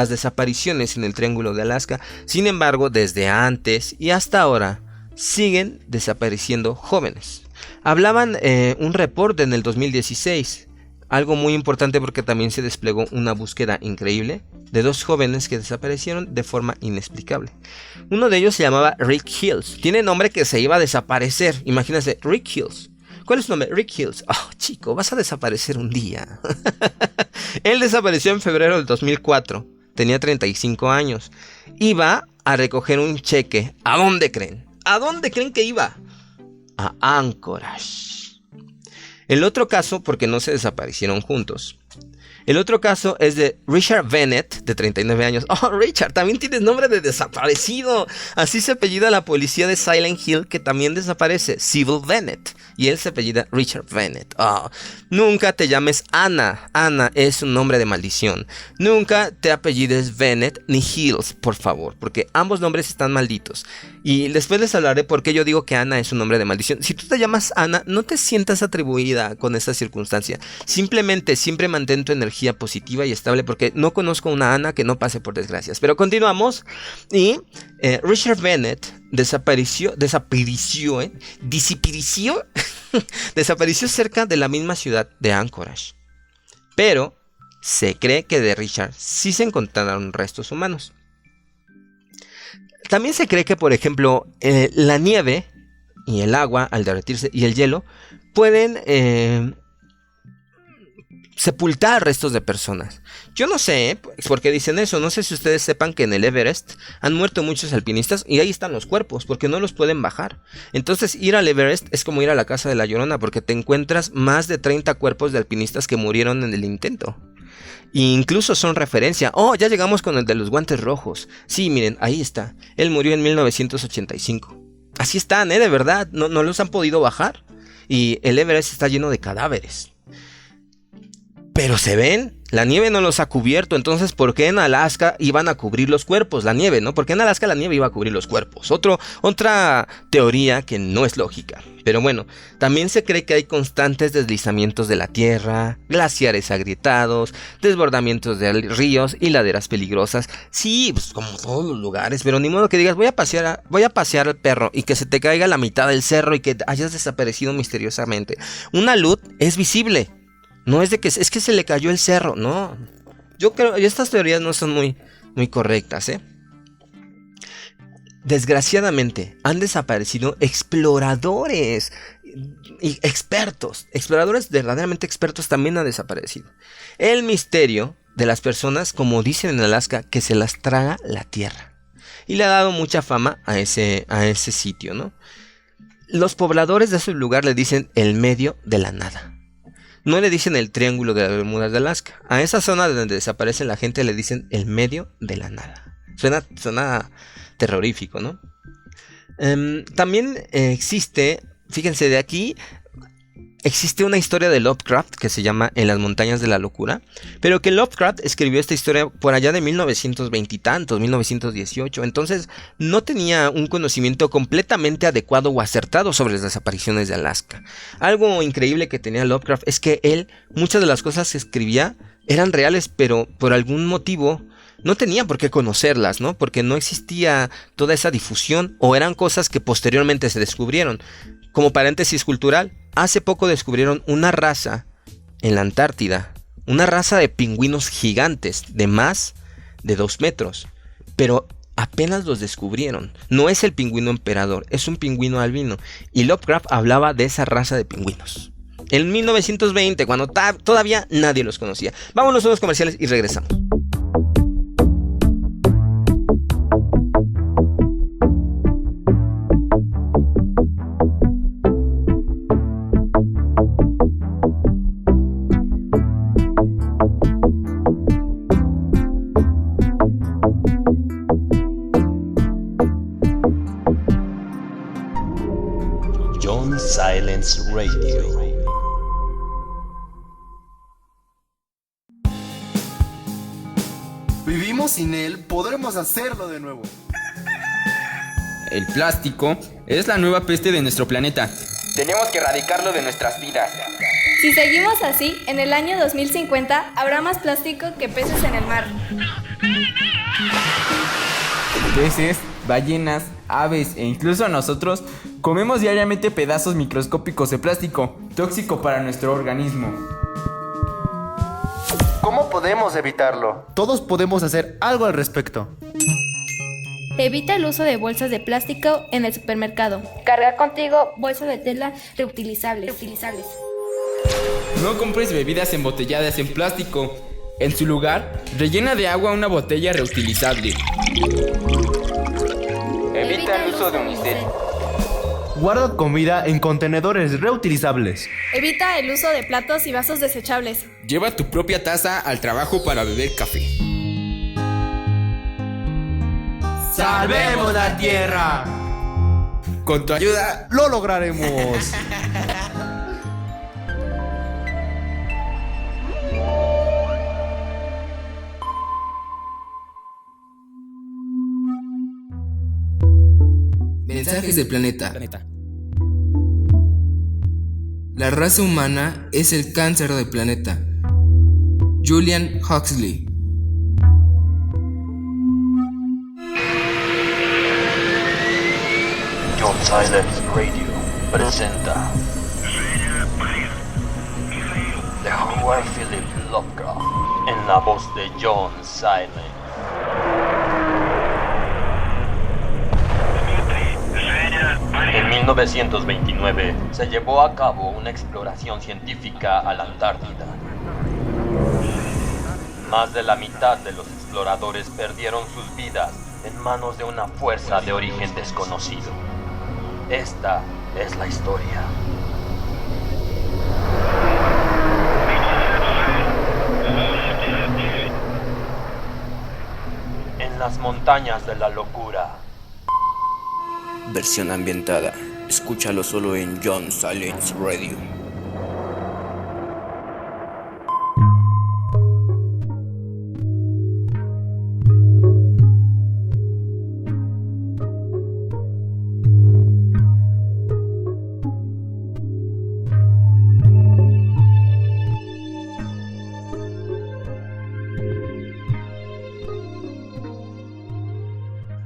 Speaker 2: desapariciones en el Triángulo de Alaska. Sin embargo, desde antes y hasta ahora siguen desapareciendo jóvenes. Hablaban un reporte en el 2016, algo muy importante porque también se desplegó una búsqueda increíble de 2 jóvenes que desaparecieron de forma inexplicable. Uno de ellos se llamaba Rick Hills. Tiene nombre que se iba a desaparecer. Imagínense, Rick Hills. ¿Cuál es su nombre? Rick Hills. Oh, chico, vas a desaparecer un día. Él desapareció en febrero del 2004. Tenía 35 años. Iba a recoger un cheque. ¿A dónde creen? ¿A dónde creen que iba? A Anchorage. El otro caso, porque no se desaparecieron juntos. El otro caso es de Richard Bennett, de 39 años. Oh, Richard, también tienes nombre de desaparecido. Así se apellida la policía de Silent Hill, que también desaparece, Civil Bennett. Y él se apellida Richard Bennett. Oh, nunca te llames Anna. Anna es un nombre de maldición. Nunca te apellides Bennett ni Hills, por favor, porque ambos nombres están malditos. Y después les hablaré por qué yo digo que Anna es un nombre de maldición. Si tú te llamas Anna, no te sientas atribuida con esta circunstancia. Simplemente siempre mantén tu energía positiva y estable, porque no conozco una Anna que no pase por desgracias. Pero continuamos. Y Richard Bennett desapareció cerca de la misma ciudad de Anchorage. Pero se cree que de Richard sí se encontraron restos humanos. También se cree que, por ejemplo, la nieve y el agua al derretirse y el hielo pueden sepultar restos de personas. Yo no sé por qué dicen eso. No sé si ustedes sepan que en el Everest han muerto muchos alpinistas y ahí están los cuerpos porque no los pueden bajar. Entonces ir al Everest es como ir a la casa de la Llorona, porque te encuentras más de 30 cuerpos de alpinistas que murieron en el intento. E incluso son referencia. Oh, ya llegamos con el de los guantes rojos. Sí, miren, ahí está. Él murió en 1985. Así están, de verdad. No los han podido bajar. Y el Everest está lleno de cadáveres. Pero se ven, la nieve no los ha cubierto. Entonces, ¿por qué en Alaska iban a cubrir los cuerpos? La nieve, ¿no? Porque en Alaska la nieve iba a cubrir los cuerpos. Otra teoría que no es lógica. Pero bueno, también se cree que hay constantes deslizamientos de la tierra, glaciares agrietados, desbordamientos de ríos y laderas peligrosas. Sí, pues como todos los lugares, pero ni modo que digas voy a pasear al perro y que se te caiga la mitad del cerro y que hayas desaparecido misteriosamente. Una luz es visible. No es de que es que se le cayó el cerro, no. Yo creo que estas teorías no son muy correctas, Desgraciadamente han desaparecido exploradores y expertos. Exploradores verdaderamente expertos también han desaparecido. El misterio de las personas, como dicen en Alaska, que se las traga la tierra. Y le ha dado mucha fama a ese sitio, ¿no? Los pobladores de ese lugar le dicen el medio de la nada. No le dicen el Triángulo de las Bermudas de Alaska. A esa zona donde desaparece la gente le dicen el medio de la nada. Suena terrorífico, ¿no? También existe, fíjense de aquí, existe una historia de Lovecraft que se llama En las montañas de la locura, pero que Lovecraft escribió esta historia por allá de 1920 y tantos, 1918, entonces no tenía un conocimiento completamente adecuado o acertado sobre las desapariciones de Alaska. Algo increíble que tenía Lovecraft es que él, muchas de las cosas que escribía eran reales, pero por algún motivo no tenía por qué conocerlas, ¿no? Porque no existía toda esa difusión o eran cosas que posteriormente se descubrieron. Como paréntesis cultural, hace poco descubrieron una raza en la Antártida, una raza de pingüinos gigantes de más de 2 metros, pero apenas los descubrieron. No es el pingüino emperador, es un pingüino albino, y Lovecraft hablaba de esa raza de pingüinos en 1920, cuando todavía nadie los conocía. Vámonos a unos comerciales y regresamos.
Speaker 1: John Silence Radio.
Speaker 9: Vivimos sin él, podremos hacerlo de nuevo.
Speaker 3: El plástico es la nueva peste de nuestro planeta. Tenemos que erradicarlo de nuestras vidas.
Speaker 6: Si seguimos así, en el año 2050 habrá más plástico que peces en el mar.
Speaker 3: Peces, ballenas, aves e incluso nosotros comemos diariamente pedazos microscópicos de plástico, tóxico para nuestro organismo.
Speaker 9: ¿Cómo podemos evitarlo? Todos podemos hacer algo al respecto.
Speaker 6: Evita el uso de bolsas de plástico en el supermercado. Carga contigo bolsas de tela reutilizables.
Speaker 3: No compres bebidas embotelladas en plástico. En su lugar, rellena de agua una botella reutilizable. Evita el uso de unicel.
Speaker 9: Guarda comida en contenedores reutilizables.
Speaker 6: Evita el uso de platos y vasos desechables.
Speaker 3: Lleva tu propia taza al trabajo para beber café.
Speaker 9: ¡Salvemos la tierra!
Speaker 3: Con tu ayuda
Speaker 9: ¡Lo lograremos!
Speaker 8: Mensajes del planeta. La raza humana es el cáncer del planeta. Julian Huxley.
Speaker 1: John Silence Radio presenta The Howard Philip Lovecraft en la voz de John Silence. En 1929 se llevó a cabo una exploración científica a la Antártida. Más de la mitad de los exploradores perdieron sus vidas en manos de una fuerza de origen desconocido. Esta es la historia. En las montañas de la locura.
Speaker 10: Versión ambientada. Escúchalo solo en John Silence Radio.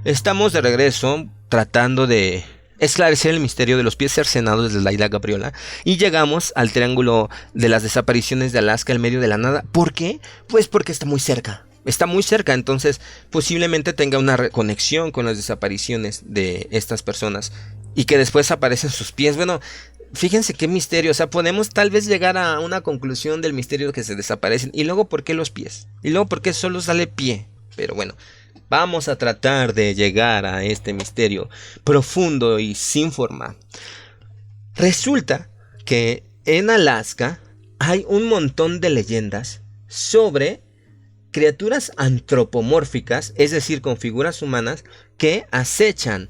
Speaker 2: Estamos de regreso tratando de esclarecer el misterio de los pies cercenados de la isla Gabriola y llegamos al triángulo de las desapariciones de Alaska en medio de la nada. ¿Por qué? Pues porque está muy cerca. Está muy cerca, entonces posiblemente tenga una reconexión con las desapariciones de estas personas y que después aparecen sus pies. Bueno, fíjense qué misterio, o sea, podemos tal vez llegar a una conclusión del misterio de que se desaparecen. Y luego, ¿por qué los pies? Y luego, ¿por qué solo sale pie? Pero bueno, vamos a tratar de llegar a este misterio profundo y sin forma. Resulta que en Alaska hay un montón de leyendas sobre criaturas antropomórficas, es decir, con figuras humanas que acechan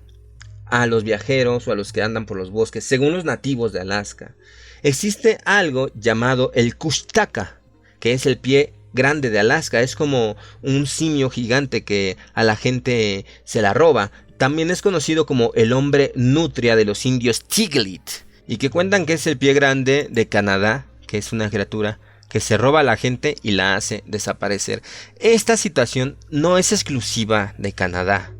Speaker 2: a los viajeros o a los que andan por los bosques, según los nativos de Alaska. Existe algo llamado el Kushtaka, que es el pie grande de Alaska. Es como un simio gigante que a la gente se la roba. También es conocido como el hombre nutria de los indios Tiglit, y que cuentan que es el pie grande de Canadá, que es una criatura que se roba a la gente y la hace desaparecer. Esta situación no es exclusiva de Canadá.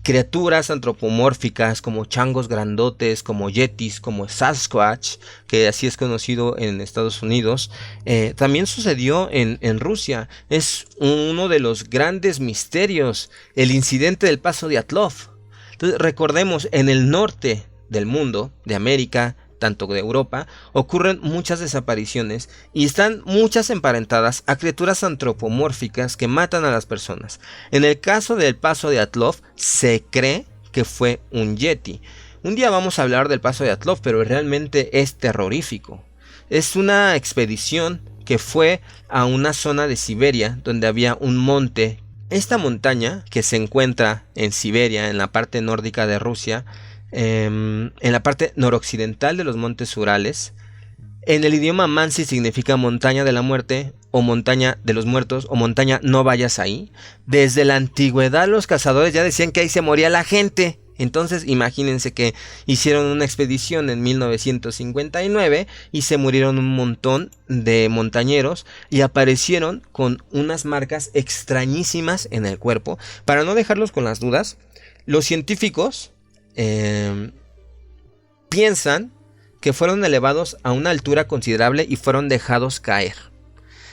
Speaker 2: Criaturas antropomórficas como changos grandotes, como yetis, como Sasquatch, que así es conocido en Estados Unidos, también sucedió en Rusia. Es uno de los grandes misterios, el incidente del Paso de Dyatlov. Entonces, recordemos, en el norte del mundo, de América, tanto de Europa, ocurren muchas desapariciones y están muchas emparentadas a criaturas antropomórficas que matan a las personas. En el caso del Paso de Dyatlov, se cree que fue un yeti. Un día vamos a hablar del Paso de Dyatlov, pero realmente es terrorífico. Es una expedición que fue a una zona de Siberia donde había un monte. Esta montaña, que se encuentra en Siberia, en la parte nórdica de Rusia, en la parte noroccidental de los montes Urales, en el idioma mansi significa montaña de la muerte, o montaña de los muertos, o montaña no vayas ahí. Desde la antigüedad los cazadores ya decían que ahí se moría la gente. Entonces imagínense que hicieron una expedición en 1959 y se murieron un montón de montañeros y aparecieron con unas marcas extrañísimas en el cuerpo. Para no dejarlos con las dudas, los científicos piensan que fueron elevados a una altura considerable y fueron dejados caer.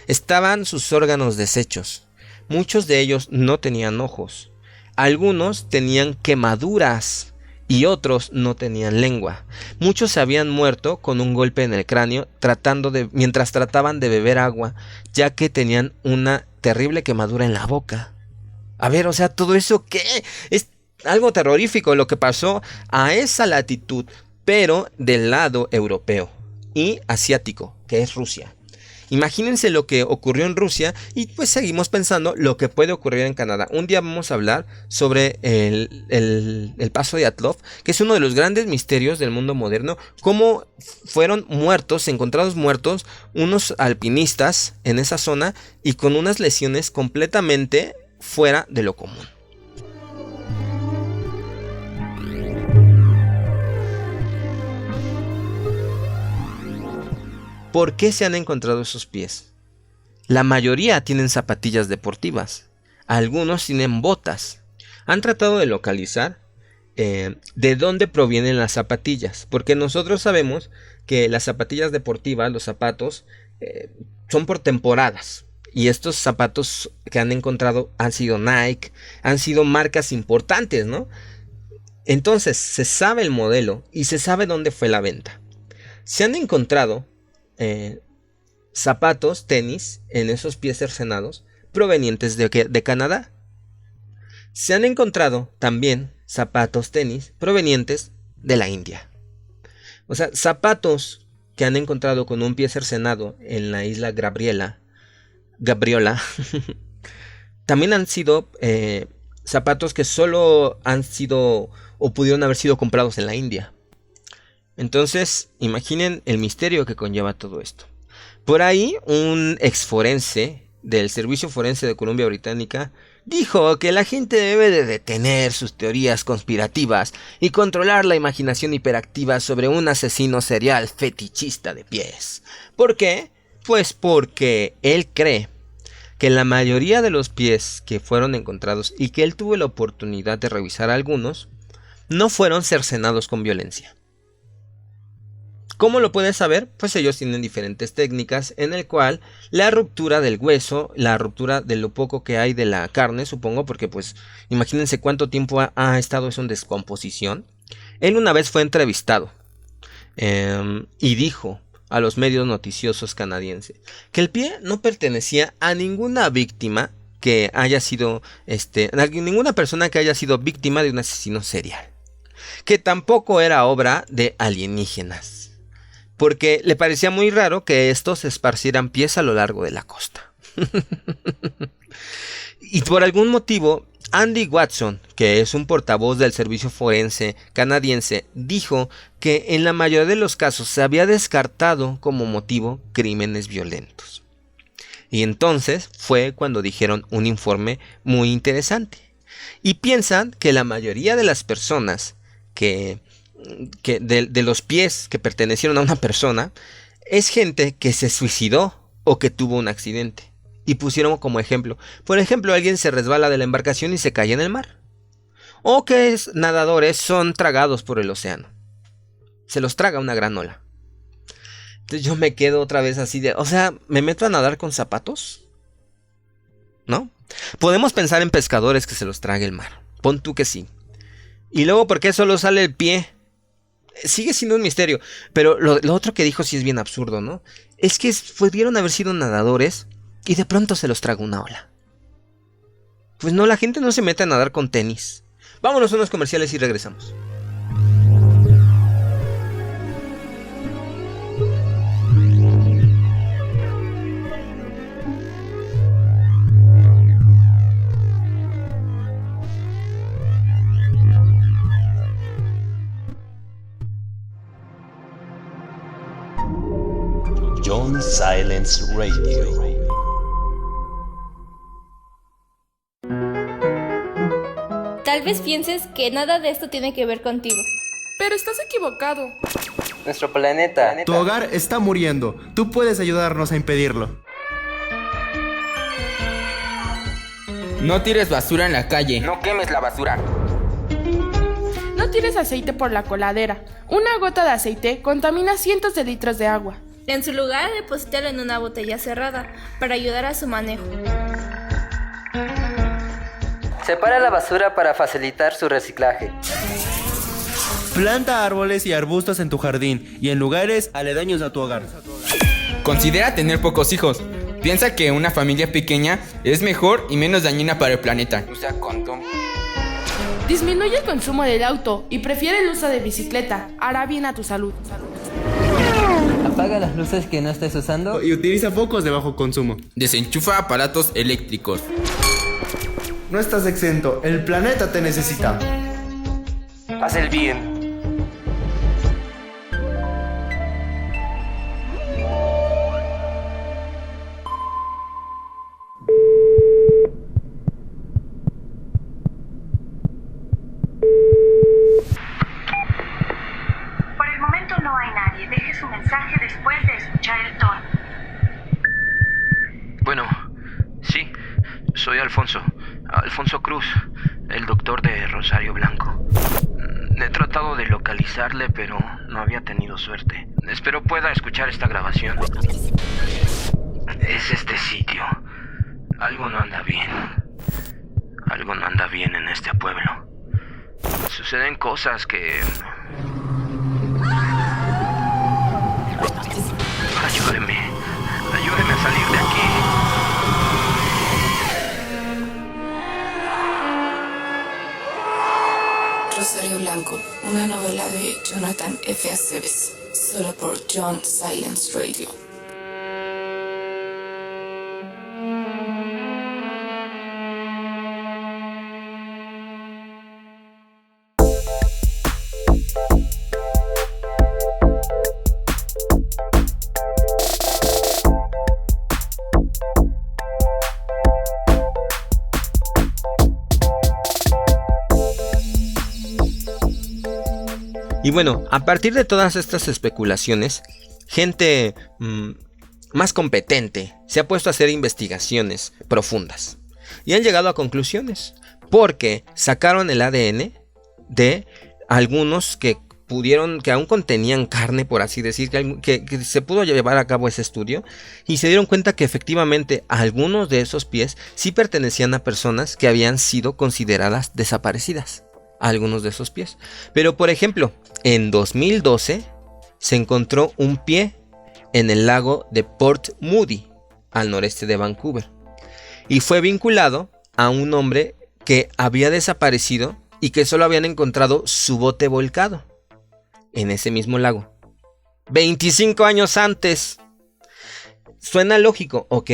Speaker 2: Estaban sus órganos deshechos. Muchos de ellos no tenían ojos. Algunos tenían quemaduras y otros no tenían lengua. Muchos se habían muerto con un golpe en el cráneo mientras trataban de beber agua, ya que tenían una terrible quemadura en la boca. A ver, o sea, ¿todo eso qué? Es algo terrorífico lo que pasó a esa latitud, pero del lado europeo y asiático, que es Rusia. Imagínense lo que ocurrió en Rusia y pues seguimos pensando lo que puede ocurrir en Canadá. Un día vamos a hablar sobre el Paso de Dyatlov, que es uno de los grandes misterios del mundo moderno. Cómo fueron encontrados muertos unos alpinistas en esa zona y con unas lesiones completamente fuera de lo común. ¿Por qué se han encontrado esos pies? La mayoría tienen zapatillas deportivas. Algunos tienen botas. Han tratado de localizar de dónde provienen las zapatillas. Porque nosotros sabemos que las zapatillas deportivas, los zapatos, son por temporadas. Y estos zapatos que han encontrado han sido Nike, han sido marcas importantes, ¿no? Entonces se sabe el modelo y se sabe dónde fue la venta. Se han encontrado zapatos, tenis, en esos pies cercenados provenientes de Canadá. Se han encontrado también zapatos, tenis provenientes de la India. O sea, zapatos que han encontrado con un pie cercenado en la isla Gabriola también han sido zapatos que solo han sido o pudieron haber sido comprados en la India. Entonces, imaginen el misterio que conlleva todo esto. Por ahí, un exforense del Servicio Forense de Columbia Británica dijo que la gente debe de detener sus teorías conspirativas y controlar la imaginación hiperactiva sobre un asesino serial fetichista de pies. ¿Por qué? Pues porque él cree que la mayoría de los pies que fueron encontrados y que él tuvo la oportunidad de revisar algunos, no fueron cercenados con violencia. ¿Cómo lo puedes saber? Pues ellos tienen diferentes técnicas en el cual la ruptura del hueso, la ruptura de lo poco que hay de la carne, supongo, porque pues imagínense cuánto tiempo ha estado eso en descomposición. Él una vez fue entrevistado y dijo a los medios noticiosos canadienses que el pie no pertenecía a ninguna víctima que haya sido, a ninguna persona que haya sido víctima de un asesino serial, que tampoco era obra de alienígenas, porque le parecía muy raro que estos esparcieran pies a lo largo de la costa. Y por algún motivo, Andy Watson, que es un portavoz del servicio forense canadiense, dijo que en la mayoría de los casos se había descartado como motivo crímenes violentos. Y entonces fue cuando dijeron un informe muy interesante. Y piensan que la mayoría de las personas que de los pies que pertenecieron a una persona es gente que se suicidó o que tuvo un accidente. Y pusieron como ejemplo, por ejemplo, alguien se resbala de la embarcación y se cae en el mar. O que nadadores son tragados por el océano. Se los traga una gran ola. Entonces yo me quedo otra vez así de, o sea, ¿me meto a nadar con zapatos? ¿No? Podemos pensar en pescadores que se los trague el mar. Pon tú que sí. Y luego, ¿por qué solo sale el pie? Sigue siendo un misterio. Pero lo otro que dijo sí es bien absurdo, ¿no? Es que pudieron haber sido nadadores y de pronto se los traga una ola. Pues no, la gente no se mete a nadar con tenis. Vámonos a unos comerciales y regresamos.
Speaker 1: John Silence Radio.
Speaker 6: Tal vez pienses que nada de esto tiene que ver contigo.
Speaker 5: Pero estás equivocado.
Speaker 3: Nuestro planeta.
Speaker 9: Tu hogar está muriendo. Tú puedes ayudarnos a impedirlo.
Speaker 3: No tires basura en la calle.
Speaker 10: No quemes la basura.
Speaker 5: No tires aceite por la coladera. Una gota de aceite contamina cientos de litros de agua.
Speaker 6: En su lugar, deposítalo en una botella cerrada para ayudar a su manejo.
Speaker 11: Separa la basura para facilitar su reciclaje.
Speaker 9: Planta árboles y arbustos en tu jardín y en lugares aledaños a tu hogar.
Speaker 3: Considera tener pocos hijos. Piensa que una familia pequeña es mejor y menos dañina para el planeta.
Speaker 10: Usa condón.
Speaker 5: Disminuye el consumo del auto y prefiere el uso de bicicleta. Hará bien a tu salud.
Speaker 11: Apaga las luces que no estés usando
Speaker 9: Y utiliza focos de bajo consumo.
Speaker 3: Desenchufa aparatos eléctricos.
Speaker 9: No estás exento. El planeta te necesita.
Speaker 10: Haz el bien.
Speaker 12: Por el momento no hay nadie. Deje su mensaje después de escuchar el tono.
Speaker 2: Bueno, sí, soy Alfonso Cruz, el doctor de Rosario Blanco. He tratado de localizarle, pero no había tenido suerte. Espero pueda escuchar esta grabación. Es este sitio. Algo no anda bien. Algo no anda bien en este pueblo. Suceden cosas que... Ayúdeme a salir de aquí.
Speaker 5: Rosario Blanco, una novela de Jonathan F. Aceves, solo por John Silence Radio.
Speaker 2: Y bueno, a partir de todas estas especulaciones, gente más competente se ha puesto a hacer investigaciones profundas. Y han llegado a conclusiones. Porque sacaron el ADN de algunos que aún contenían carne, por así decir, que se pudo llevar a cabo ese estudio. Y se dieron cuenta que efectivamente algunos de esos pies sí pertenecían a personas que habían sido consideradas desaparecidas. Algunos de esos pies. Pero por ejemplo, en 2012 se encontró un pie en el lago de Port Moody, al noreste de Vancouver. Y fue vinculado a un hombre que había desaparecido y que solo habían encontrado su bote volcado en ese mismo lago. 25 años antes. Suena lógico, ok,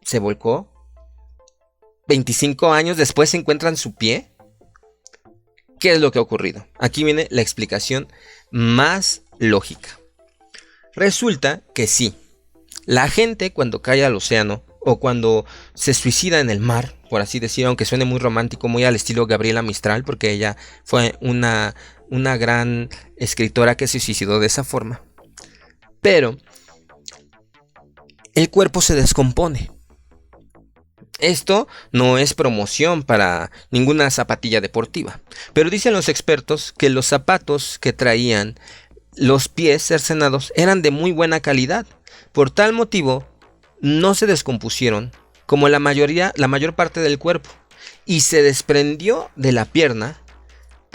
Speaker 2: se volcó. 25 años después encuentran su pie. ¿Qué es lo que ha ocurrido? Aquí viene la explicación más lógica. Resulta que sí, la gente cuando cae al océano o cuando se suicida en el mar, por así decir, aunque suene muy romántico, muy al estilo Gabriela Mistral, porque ella fue una gran escritora que se suicidó de esa forma. Pero el cuerpo se descompone. Esto no es promoción para ninguna zapatilla deportiva, pero dicen los expertos que los zapatos que traían los pies cercenados eran de muy buena calidad. Por tal motivo, no se descompusieron como la mayor parte del cuerpo, y se desprendió de la pierna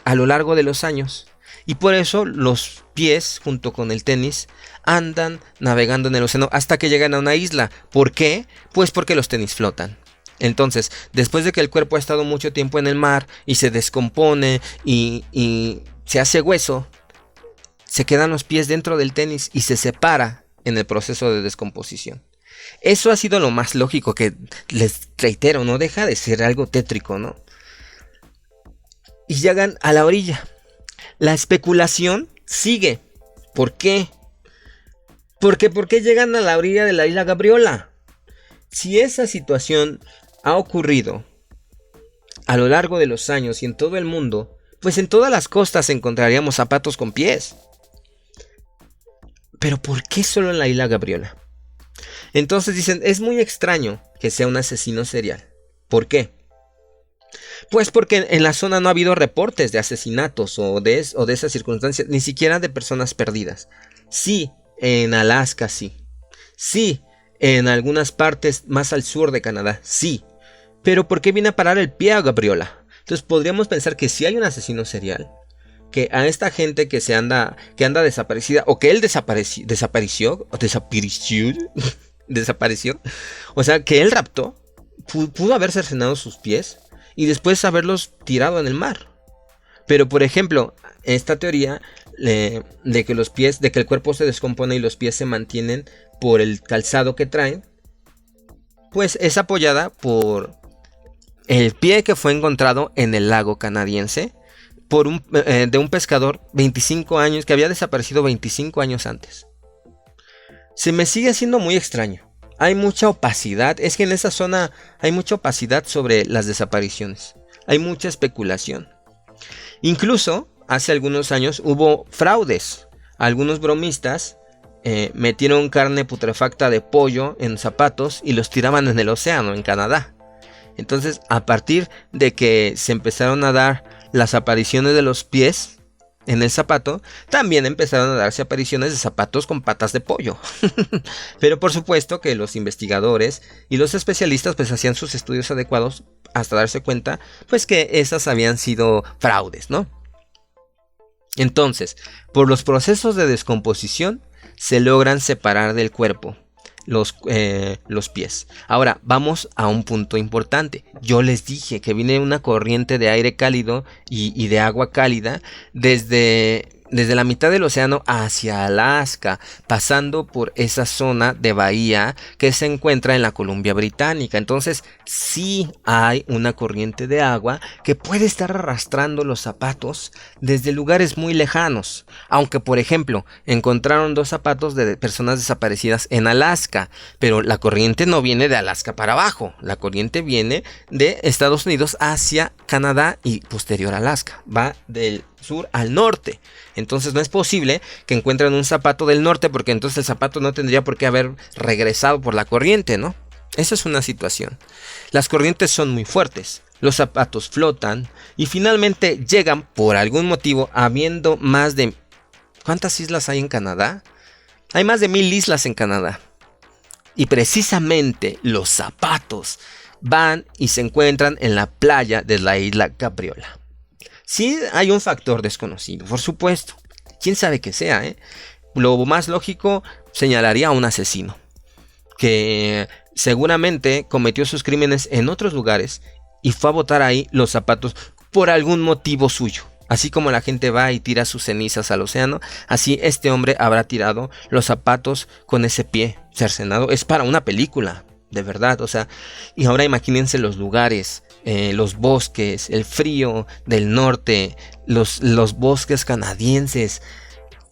Speaker 2: a lo largo de los años. Y por eso los pies, junto con el tenis, andan navegando en el océano hasta que llegan a una isla. ¿Por qué? Pues porque los tenis flotan. Entonces, después de que el cuerpo ha estado mucho tiempo en el mar y se descompone y se hace hueso, se quedan los pies dentro del tenis y se separa en el proceso de descomposición. Eso ha sido lo más lógico, que les reitero, no deja de ser algo tétrico, ¿no? Y llegan a la orilla. La especulación sigue. ¿Por qué? Porque ¿por qué llegan a la orilla de la isla Gabriola? Si esa situación ha ocurrido a lo largo de los años y en todo el mundo, pues en todas las costas encontraríamos zapatos con pies. Pero ¿por qué solo en la isla Gabriola? Entonces dicen, es muy extraño que sea un asesino serial. ¿Por qué? Pues porque en la zona no ha habido reportes de asesinatos o de esas circunstancias, ni siquiera de personas perdidas. Sí, en Alaska sí. Sí, en algunas partes más al sur de Canadá, sí. Pero ¿por qué viene a parar el pie a Gabriola? Entonces podríamos pensar que si hay un asesino serial, que a esta gente que anda desaparecida, o que él desapareció, o sea, que él raptó, pudo haber cercenado sus pies y después haberlos tirado en el mar. Pero por ejemplo, esta teoría de que el cuerpo se descompone y los pies se mantienen por el calzado que traen, pues es apoyada por el pie que fue encontrado en el lago canadiense de un pescador 25 años que había desaparecido 25 años antes. Se me sigue haciendo muy extraño. Hay mucha opacidad. Es que en esa zona hay mucha opacidad sobre las desapariciones. Hay mucha especulación. Incluso hace algunos años hubo fraudes. Algunos bromistas metieron carne putrefacta de pollo en zapatos y los tiraban en el océano, en Canadá. Entonces, a partir de que se empezaron a dar las apariciones de los pies en el zapato, también empezaron a darse apariciones de zapatos con patas de pollo. Pero por supuesto que los investigadores y los especialistas pues hacían sus estudios adecuados hasta darse cuenta pues que esas habían sido fraudes, ¿no? Entonces, por los procesos de descomposición se logran separar del cuerpo los pies. Ahora vamos a un punto importante. Yo les dije que viene una corriente de aire cálido y de agua cálida desde la mitad del océano hacia Alaska, pasando por esa zona de bahía que se encuentra en la Columbia Británica. Entonces sí hay una corriente de agua que puede estar arrastrando los zapatos desde lugares muy lejanos. Aunque por ejemplo encontraron 2 zapatos de personas desaparecidas en Alaska, pero la corriente no viene de Alaska para abajo. La corriente viene de Estados Unidos hacia Canadá y posterior a Alaska. Va del sur al norte. Entonces no es posible que encuentren un zapato del norte, porque entonces el zapato no tendría por qué haber regresado por la corriente, ¿no? Esa es una situación. Las corrientes son muy fuertes, los zapatos flotan y finalmente llegan por algún motivo, habiendo más de... ¿Cuántas islas hay en Canadá? Hay más de 1000 islas en Canadá. Y precisamente los zapatos van y se encuentran en la playa de la isla Gabriola. Sí hay un factor desconocido, por supuesto. Quién sabe qué sea, ¿eh? Lo más lógico señalaría a un asesino que seguramente cometió sus crímenes en otros lugares y fue a botar ahí los zapatos por algún motivo suyo. Así como la gente va y tira sus cenizas al océano, así este hombre habrá tirado los zapatos con ese pie cercenado. Es para una película. de verdad, o sea, y ahora imagínense los lugares, los bosques, el frío del norte, los bosques canadienses.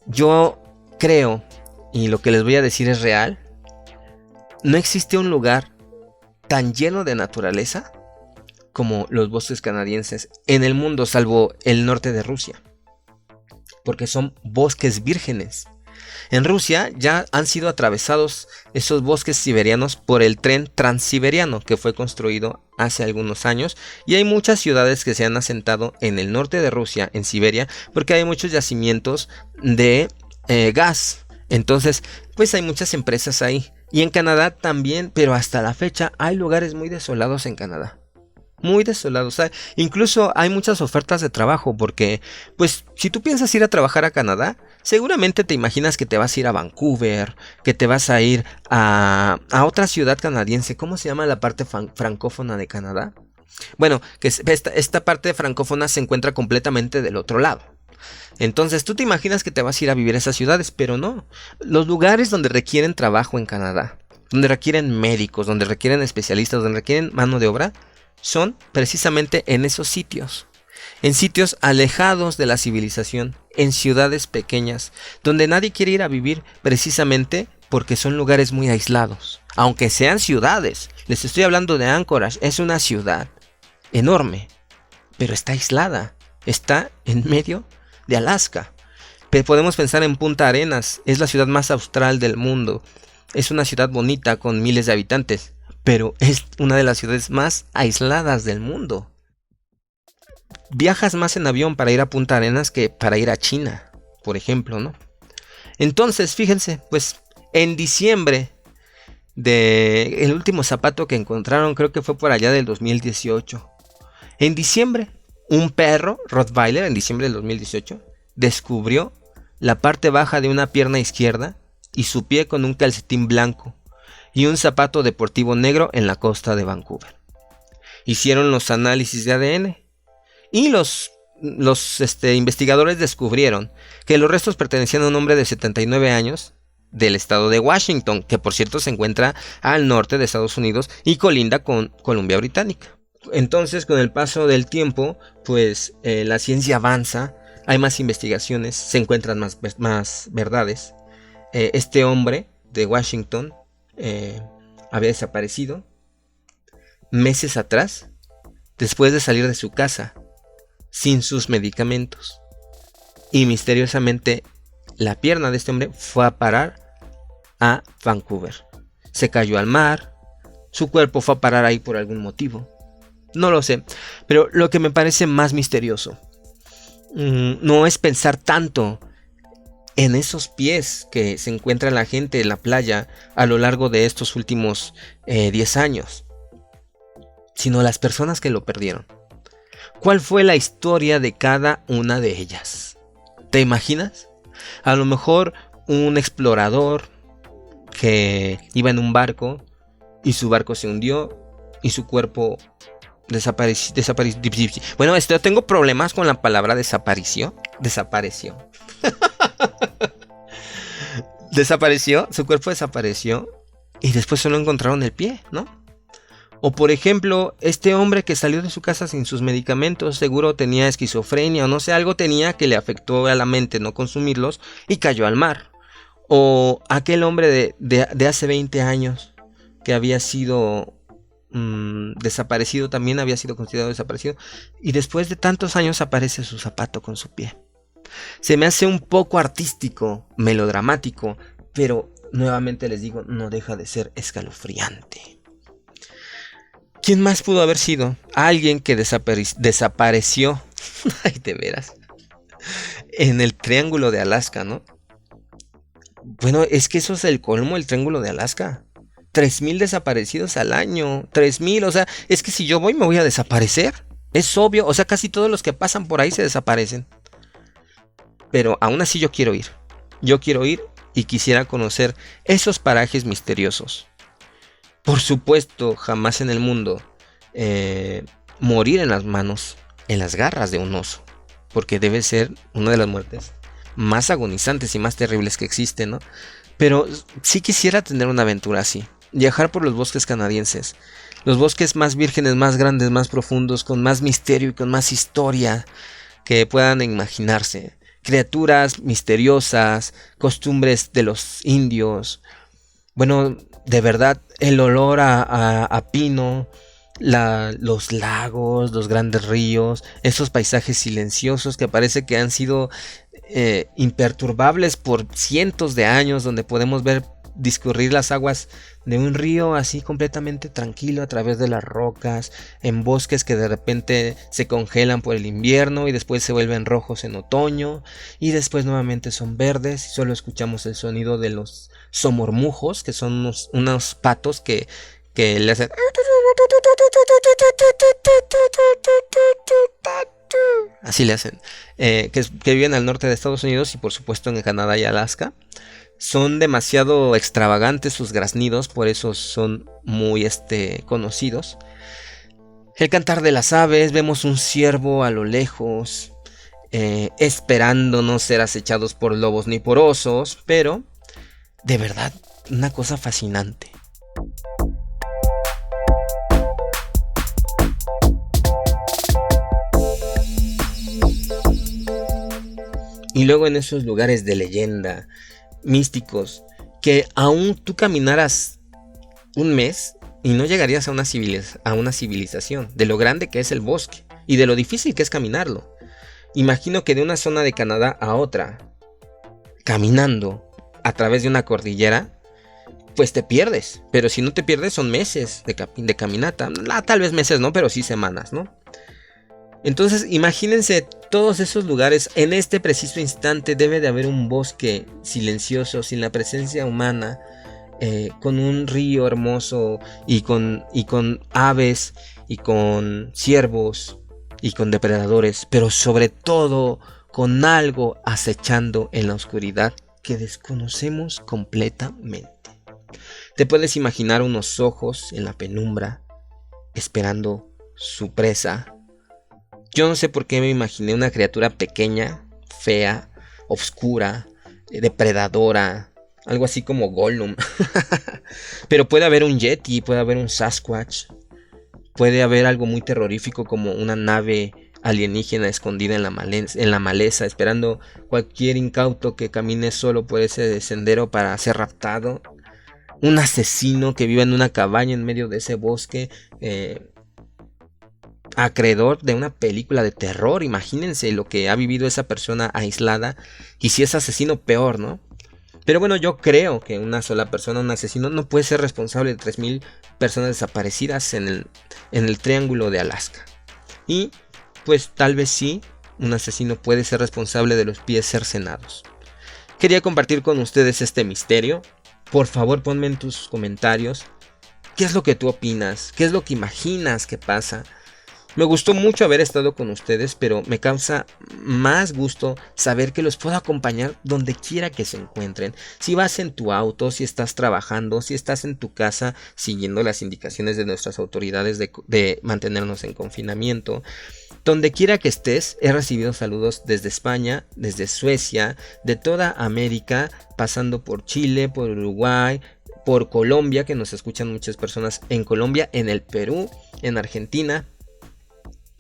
Speaker 2: Yo creo, y lo que les voy a decir es real, no existe un lugar tan lleno de naturaleza como los bosques canadienses en el mundo, salvo el norte de Rusia, porque son bosques vírgenes. En Rusia ya han sido atravesados esos bosques siberianos por el tren transiberiano que fue construido hace algunos años, y hay muchas ciudades que se han asentado en el norte de Rusia, en Siberia, porque hay muchos yacimientos de gas. Entonces, pues hay muchas empresas ahí. Y en Canadá también, pero hasta la fecha hay lugares muy desolados en Canadá. Muy desolados. O sea, incluso hay muchas ofertas de trabajo porque, pues, si tú piensas ir a trabajar a Canadá, seguramente te imaginas que te vas a ir a Vancouver, que te vas a ir a otra ciudad canadiense. ¿Cómo se llama la parte francófona de Canadá? Bueno, que esta parte francófona se encuentra completamente del otro lado. Entonces tú te imaginas que te vas a ir a vivir a esas ciudades, pero no. Los lugares donde requieren trabajo en Canadá, donde requieren médicos, donde requieren especialistas, donde requieren mano de obra, son precisamente en esos sitios. En sitios alejados de la civilización, en ciudades pequeñas, donde nadie quiere ir a vivir precisamente porque son lugares muy aislados. Aunque sean ciudades, les estoy hablando de Anchorage, es una ciudad enorme, pero está aislada, está en medio de Alaska. Pero podemos pensar en Punta Arenas, es la ciudad más austral del mundo, es una ciudad bonita con miles de habitantes, pero es una de las ciudades más aisladas del mundo. Viajas más en avión para ir a Punta Arenas que para ir a China, por ejemplo, ¿no? Entonces, fíjense, pues en diciembre el último zapato que encontraron, creo que fue por allá del 2018. En diciembre, un perro Rottweiler, en diciembre del 2018, descubrió la parte baja de una pierna izquierda y su pie con un calcetín blanco y un zapato deportivo negro en la costa de Vancouver. Hicieron los análisis de ADN y los investigadores descubrieron que los restos pertenecían a un hombre de 79 años del estado de Washington, que por cierto se encuentra al norte de Estados Unidos y colinda con Columbia Británica. Entonces, con el paso del tiempo, pues la ciencia avanza, hay más investigaciones, se encuentran más verdades. Este hombre de Washington había desaparecido meses atrás, después de salir de su casa, sin sus medicamentos. Y misteriosamente, la pierna de este hombre fue a parar a Vancouver. Se cayó al mar, su cuerpo fue a parar ahí por algún motivo. No lo sé, pero lo que me parece más misterioso no es pensar tanto en esos pies que se encuentra la gente en la playa a lo largo de estos últimos 10 años, sino las personas que lo perdieron. ¿Cuál fue la historia de cada una de ellas? ¿Te imaginas? A lo mejor un explorador que iba en un barco y su barco se hundió y su cuerpo desapareció. Bueno, tengo problemas con la palabra desapareció. Desapareció, su cuerpo desapareció y después solo encontraron el pie, ¿no? O por ejemplo, este hombre que salió de su casa sin sus medicamentos, seguro tenía esquizofrenia o no sé, algo tenía que le afectó a la mente no consumirlos y cayó al mar. O aquel hombre de hace 20 años que había sido desaparecido, también había sido considerado desaparecido, y después de tantos años aparece su zapato con su pie. Se me hace un poco artístico, melodramático, pero nuevamente les digo, no deja de ser escalofriante. ¿Quién más pudo haber sido? Alguien que desapareció, ay, de veras, en el Triángulo de Alaska, ¿no? Bueno, es que eso es el colmo, el Triángulo de Alaska. 3,000 desaparecidos al año, 3,000, o sea, es que si yo voy me voy a desaparecer, es obvio, o sea, casi todos los que pasan por ahí se desaparecen. Pero aún así yo quiero ir y quisiera conocer esos parajes misteriosos. Por supuesto, jamás en el mundo morir en las manos, en las garras de un oso, porque debe ser una de las muertes más agonizantes y más terribles que existen, ¿no? Pero sí quisiera tener una aventura así. viajar por los bosques canadienses. Los bosques más vírgenes, más grandes, más profundos, con más misterio y con más historia que puedan imaginarse. Criaturas misteriosas, costumbres de los indios. Bueno, de verdad, el olor a pino, los lagos, los grandes ríos, esos paisajes silenciosos que parece que han sido imperturbables por cientos de años, donde podemos ver discurrir las aguas de un río así completamente tranquilo a través de las rocas, en bosques que de repente se congelan por el invierno y después se vuelven rojos en otoño y después nuevamente son verdes y solo escuchamos el sonido de los somormujos, que son unos patos que le hacen así le hacen, que viven al norte de Estados Unidos y por supuesto en Canadá y Alaska. Son demasiado extravagantes sus graznidos, por eso son muy conocidos. El cantar de las aves, vemos un ciervo a lo lejos, esperando no ser acechados por lobos ni por osos, pero de verdad, una cosa fascinante. Y luego en esos lugares de leyenda, místicos, que aún tú caminaras un mes y no llegarías a una civilización, de lo grande que es el bosque y de lo difícil que es caminarlo. Imagino que de una zona de Canadá a otra, caminando a través de una cordillera, pues te pierdes, pero si no te pierdes son meses de caminata, tal vez meses no, pero sí semanas, ¿no? Entonces imagínense todos esos lugares. En este preciso instante debe de haber un bosque silencioso, sin la presencia humana, con un río hermoso y con aves y con ciervos y con depredadores, pero sobre todo con algo acechando en la oscuridad que desconocemos completamente. Te puedes imaginar unos ojos en la penumbra esperando su presa. Yo no sé por qué me imaginé una criatura pequeña, fea, oscura, depredadora, algo así como Gollum. Pero puede haber un Yeti, puede haber un Sasquatch, puede haber algo muy terrorífico como una nave alienígena escondida en la maleza, esperando cualquier incauto que camine solo por ese sendero para ser raptado. Un asesino que vive en una cabaña en medio de ese bosque, acreedor de una película de terror. Imagínense lo que ha vivido esa persona aislada, y si es asesino, peor, ¿no? Pero bueno, yo creo que una sola persona, un asesino, no puede ser responsable de 3000 personas desaparecidas en el Triángulo de Alaska. Y pues tal vez sí, un asesino puede ser responsable de los pies cercenados. Quería compartir con ustedes este misterio. Por favor, ponme en tus comentarios qué es lo que tú opinas, qué es lo que imaginas que pasa. Me gustó mucho haber estado con ustedes, pero me causa más gusto saber que los puedo acompañar donde quiera que se encuentren. Si vas en tu auto, si estás trabajando, si estás en tu casa siguiendo las indicaciones de nuestras autoridades de mantenernos en confinamiento. Donde quiera que estés, he recibido saludos desde España, desde Suecia, de toda América, pasando por Chile, por Uruguay, por Colombia, que nos escuchan muchas personas en Colombia, en el Perú, en Argentina.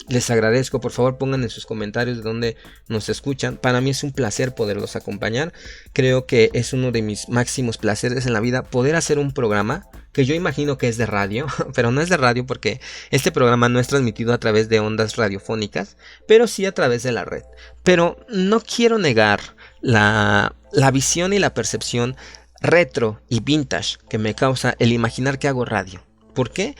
Speaker 2: Les agradezco, por favor pongan en sus comentarios de dónde nos escuchan. Para mí es un placer poderlos acompañar. Creo que es uno de mis máximos placeres en la vida poder hacer un programa que yo imagino que es de radio, pero no es de radio porque este programa no es transmitido a través de ondas radiofónicas, pero sí a través de la red. Pero no quiero negar la visión y la percepción retro y vintage que me causa el imaginar que hago radio. ¿Por qué?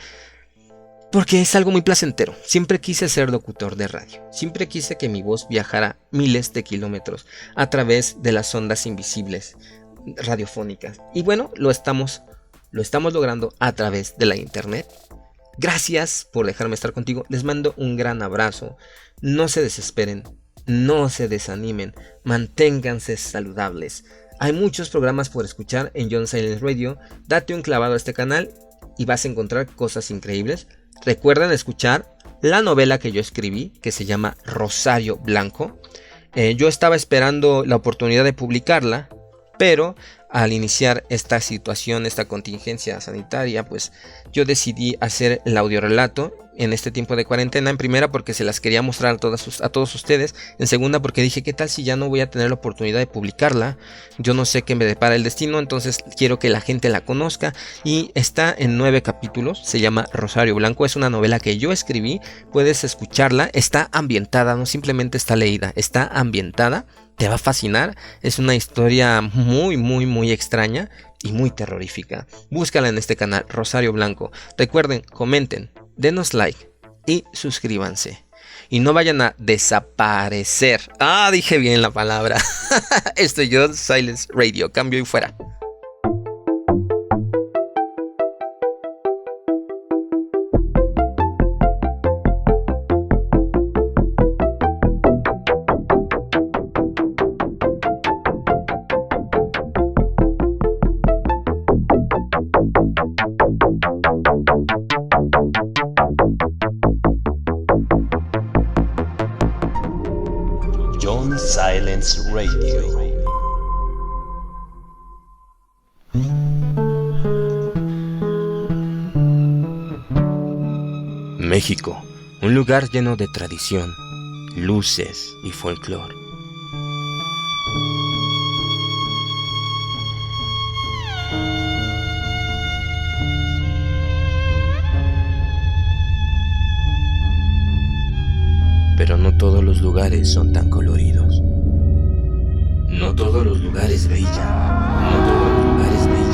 Speaker 2: Porque es algo muy placentero. Siempre quise ser locutor de radio. Siempre quise que mi voz viajara miles de kilómetros a través de las ondas invisibles radiofónicas. Y bueno, lo estamos logrando a través de la internet. Gracias por dejarme estar contigo. Les mando un gran abrazo. No se desesperen. No se desanimen. Manténganse saludables. Hay muchos programas por escuchar en John Silence Radio. Date un clavado a este canal y vas a encontrar cosas increíbles. Recuerden escuchar la novela que yo escribí, que se llama Rosario Blanco. Yo estaba esperando la oportunidad de publicarla, pero al iniciar esta situación, esta contingencia sanitaria, pues yo decidí hacer el audiorelato en este tiempo de cuarentena. En primera, porque se las quería mostrar a todos ustedes. En segunda, porque dije, ¿qué tal si ya no voy a tener la oportunidad de publicarla? Yo no sé qué me depara el destino, entonces quiero que la gente la conozca. Y está en 9 capítulos, se llama Rosario Blanco, es una novela que yo escribí, puedes escucharla, está ambientada, no simplemente está leída, está ambientada. Te va a fascinar, es una historia muy muy muy extraña y muy terrorífica. Búscala en este canal, Rosario Blanco. Recuerden, comenten, denos like y suscríbanse. Y no vayan a desaparecer. Ah, dije bien la palabra. Esto es John Silence Radio, cambio y fuera.
Speaker 1: John Silence Radio.
Speaker 2: México, un lugar lleno de tradición, luces y folclore. Pero no todos los lugares son tan coloridos. No todos los lugares brillan. No todos los lugares brillan.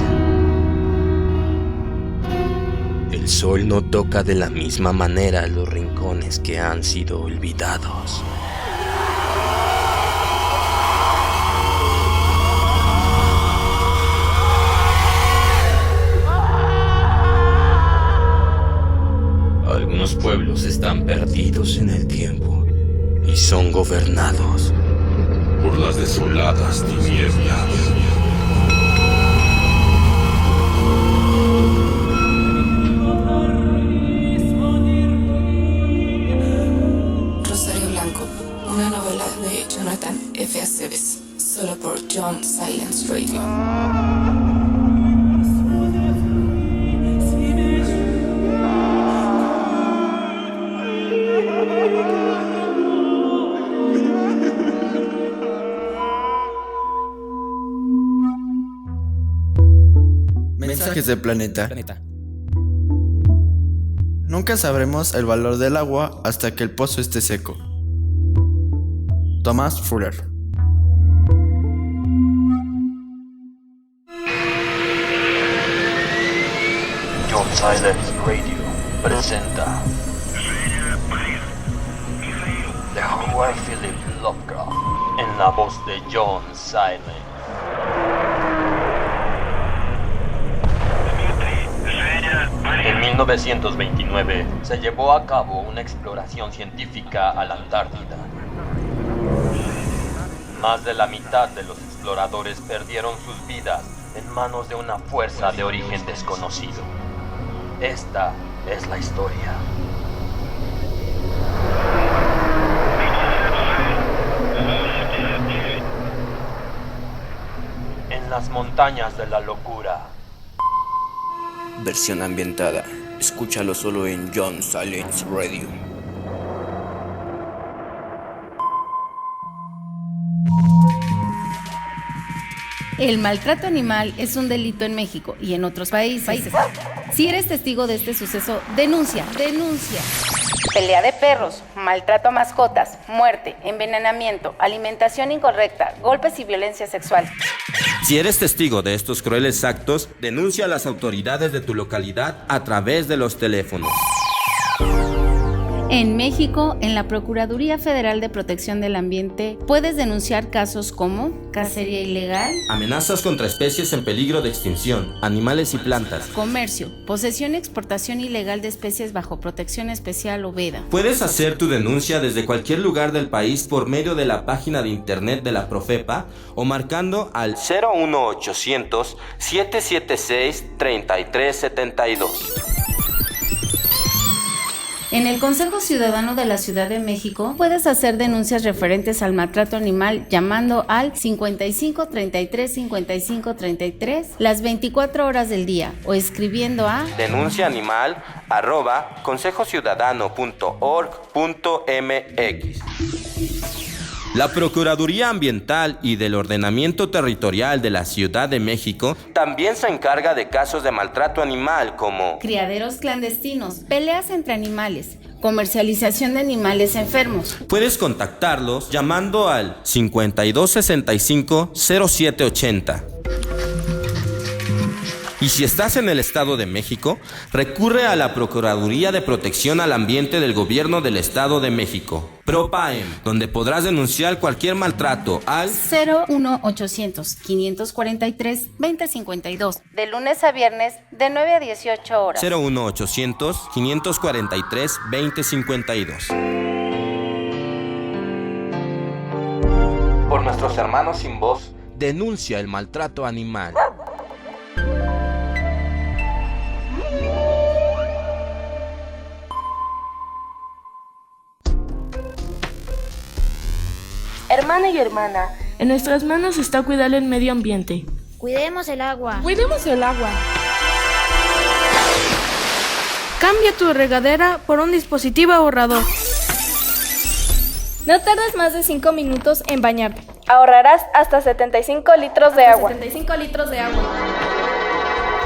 Speaker 2: El sol no toca de la misma manera los rincones que han sido olvidados. Algunos pueblos están perdidos en el tiempo y son gobernados
Speaker 4: por las desoladas tinieblas.
Speaker 5: Rosario Blanco, una novela de Jonathan F. Aceves, solo por John Silence Radio.
Speaker 9: Mensajes del planeta. Nunca sabremos el valor del agua hasta que el pozo esté seco. Thomas Fuller.
Speaker 1: John Silence Radio presenta The Howard Philip Lovecraft en la voz de John Silence. En 1929 se llevó a cabo una exploración científica a la Antártida. Más de la mitad de los exploradores perdieron sus vidas en manos de una fuerza de origen desconocido. Esta es la historia. En las montañas de la locura.
Speaker 10: Versión ambientada. Escúchalo solo en John Silence Radio.
Speaker 13: El maltrato animal es un delito en México y en otros países. Si eres testigo de este suceso, denuncia.
Speaker 7: Pelea de perros, maltrato a mascotas, muerte, envenenamiento, alimentación incorrecta, golpes y violencia sexual.
Speaker 14: Si eres testigo de estos crueles actos, denuncia a las autoridades de tu localidad a través de los teléfonos.
Speaker 13: En México, en la Procuraduría Federal de Protección del Ambiente, puedes denunciar casos como cacería ilegal,
Speaker 14: amenazas contra especies en peligro de extinción, animales y plantas,
Speaker 13: comercio, posesión y exportación ilegal de especies bajo protección especial o veda.
Speaker 14: Puedes hacer tu denuncia desde cualquier lugar del país por medio de la página de internet de la Profepa o marcando al 01800 776 3372.
Speaker 13: En el Consejo Ciudadano de la Ciudad de México puedes hacer denuncias referentes al maltrato animal llamando al 55 33 55 33 las 24 horas del día o escribiendo a
Speaker 14: denunciaanimal@consejociudadano.org.mx. La Procuraduría Ambiental y del Ordenamiento Territorial de la Ciudad de México también se encarga de casos de maltrato animal como
Speaker 13: criaderos clandestinos, peleas entre animales, comercialización de animales enfermos.
Speaker 14: Puedes contactarlos llamando al 5265-0780. Y si estás en el Estado de México, recurre a la Procuraduría de Protección al Ambiente del Gobierno del Estado de México, PROPAEM, donde podrás denunciar cualquier maltrato al
Speaker 13: 01800 543 2052,
Speaker 7: de lunes a viernes de 9 a 18 horas.
Speaker 14: 01800 543 2052.
Speaker 1: Por nuestros hermanos sin voz, denuncia el maltrato animal.
Speaker 15: Hermana y hermana, en nuestras manos está cuidar el medio ambiente.
Speaker 6: Cuidemos el agua.
Speaker 15: Cuidemos el agua. Cambia tu regadera por un dispositivo ahorrador.
Speaker 6: No tardes más de 5 minutos en bañarte.
Speaker 15: Ahorrarás hasta 75 litros de agua.
Speaker 6: 75 litros de agua.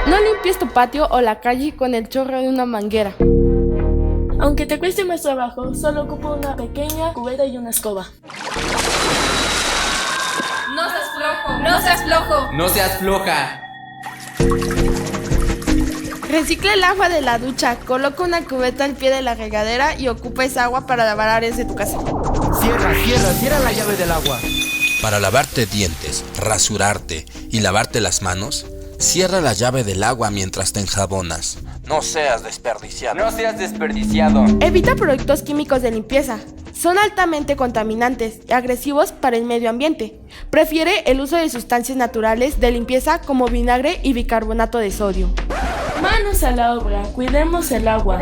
Speaker 15: No limpies tu patio o la calle con el chorro de una manguera. Aunque te cueste más trabajo, solo ocupa una pequeña cubeta y una escoba.
Speaker 6: No seas flojo. No seas flojo.
Speaker 3: No seas floja.
Speaker 15: Recicla el agua de la ducha, coloca una cubeta al pie de la regadera y ocupa esa agua para lavar áreas de tu casa.
Speaker 9: Cierra la llave del agua.
Speaker 16: Para lavarte dientes, rasurarte y lavarte las manos, cierra la llave del agua mientras te enjabonas.
Speaker 1: No seas desperdiciado.
Speaker 11: No seas desperdiciado.
Speaker 15: Evita productos químicos de limpieza. Son altamente contaminantes y agresivos para el medio ambiente. Prefiere el uso de sustancias naturales de limpieza como vinagre y bicarbonato de sodio. Manos a la obra, cuidemos el agua.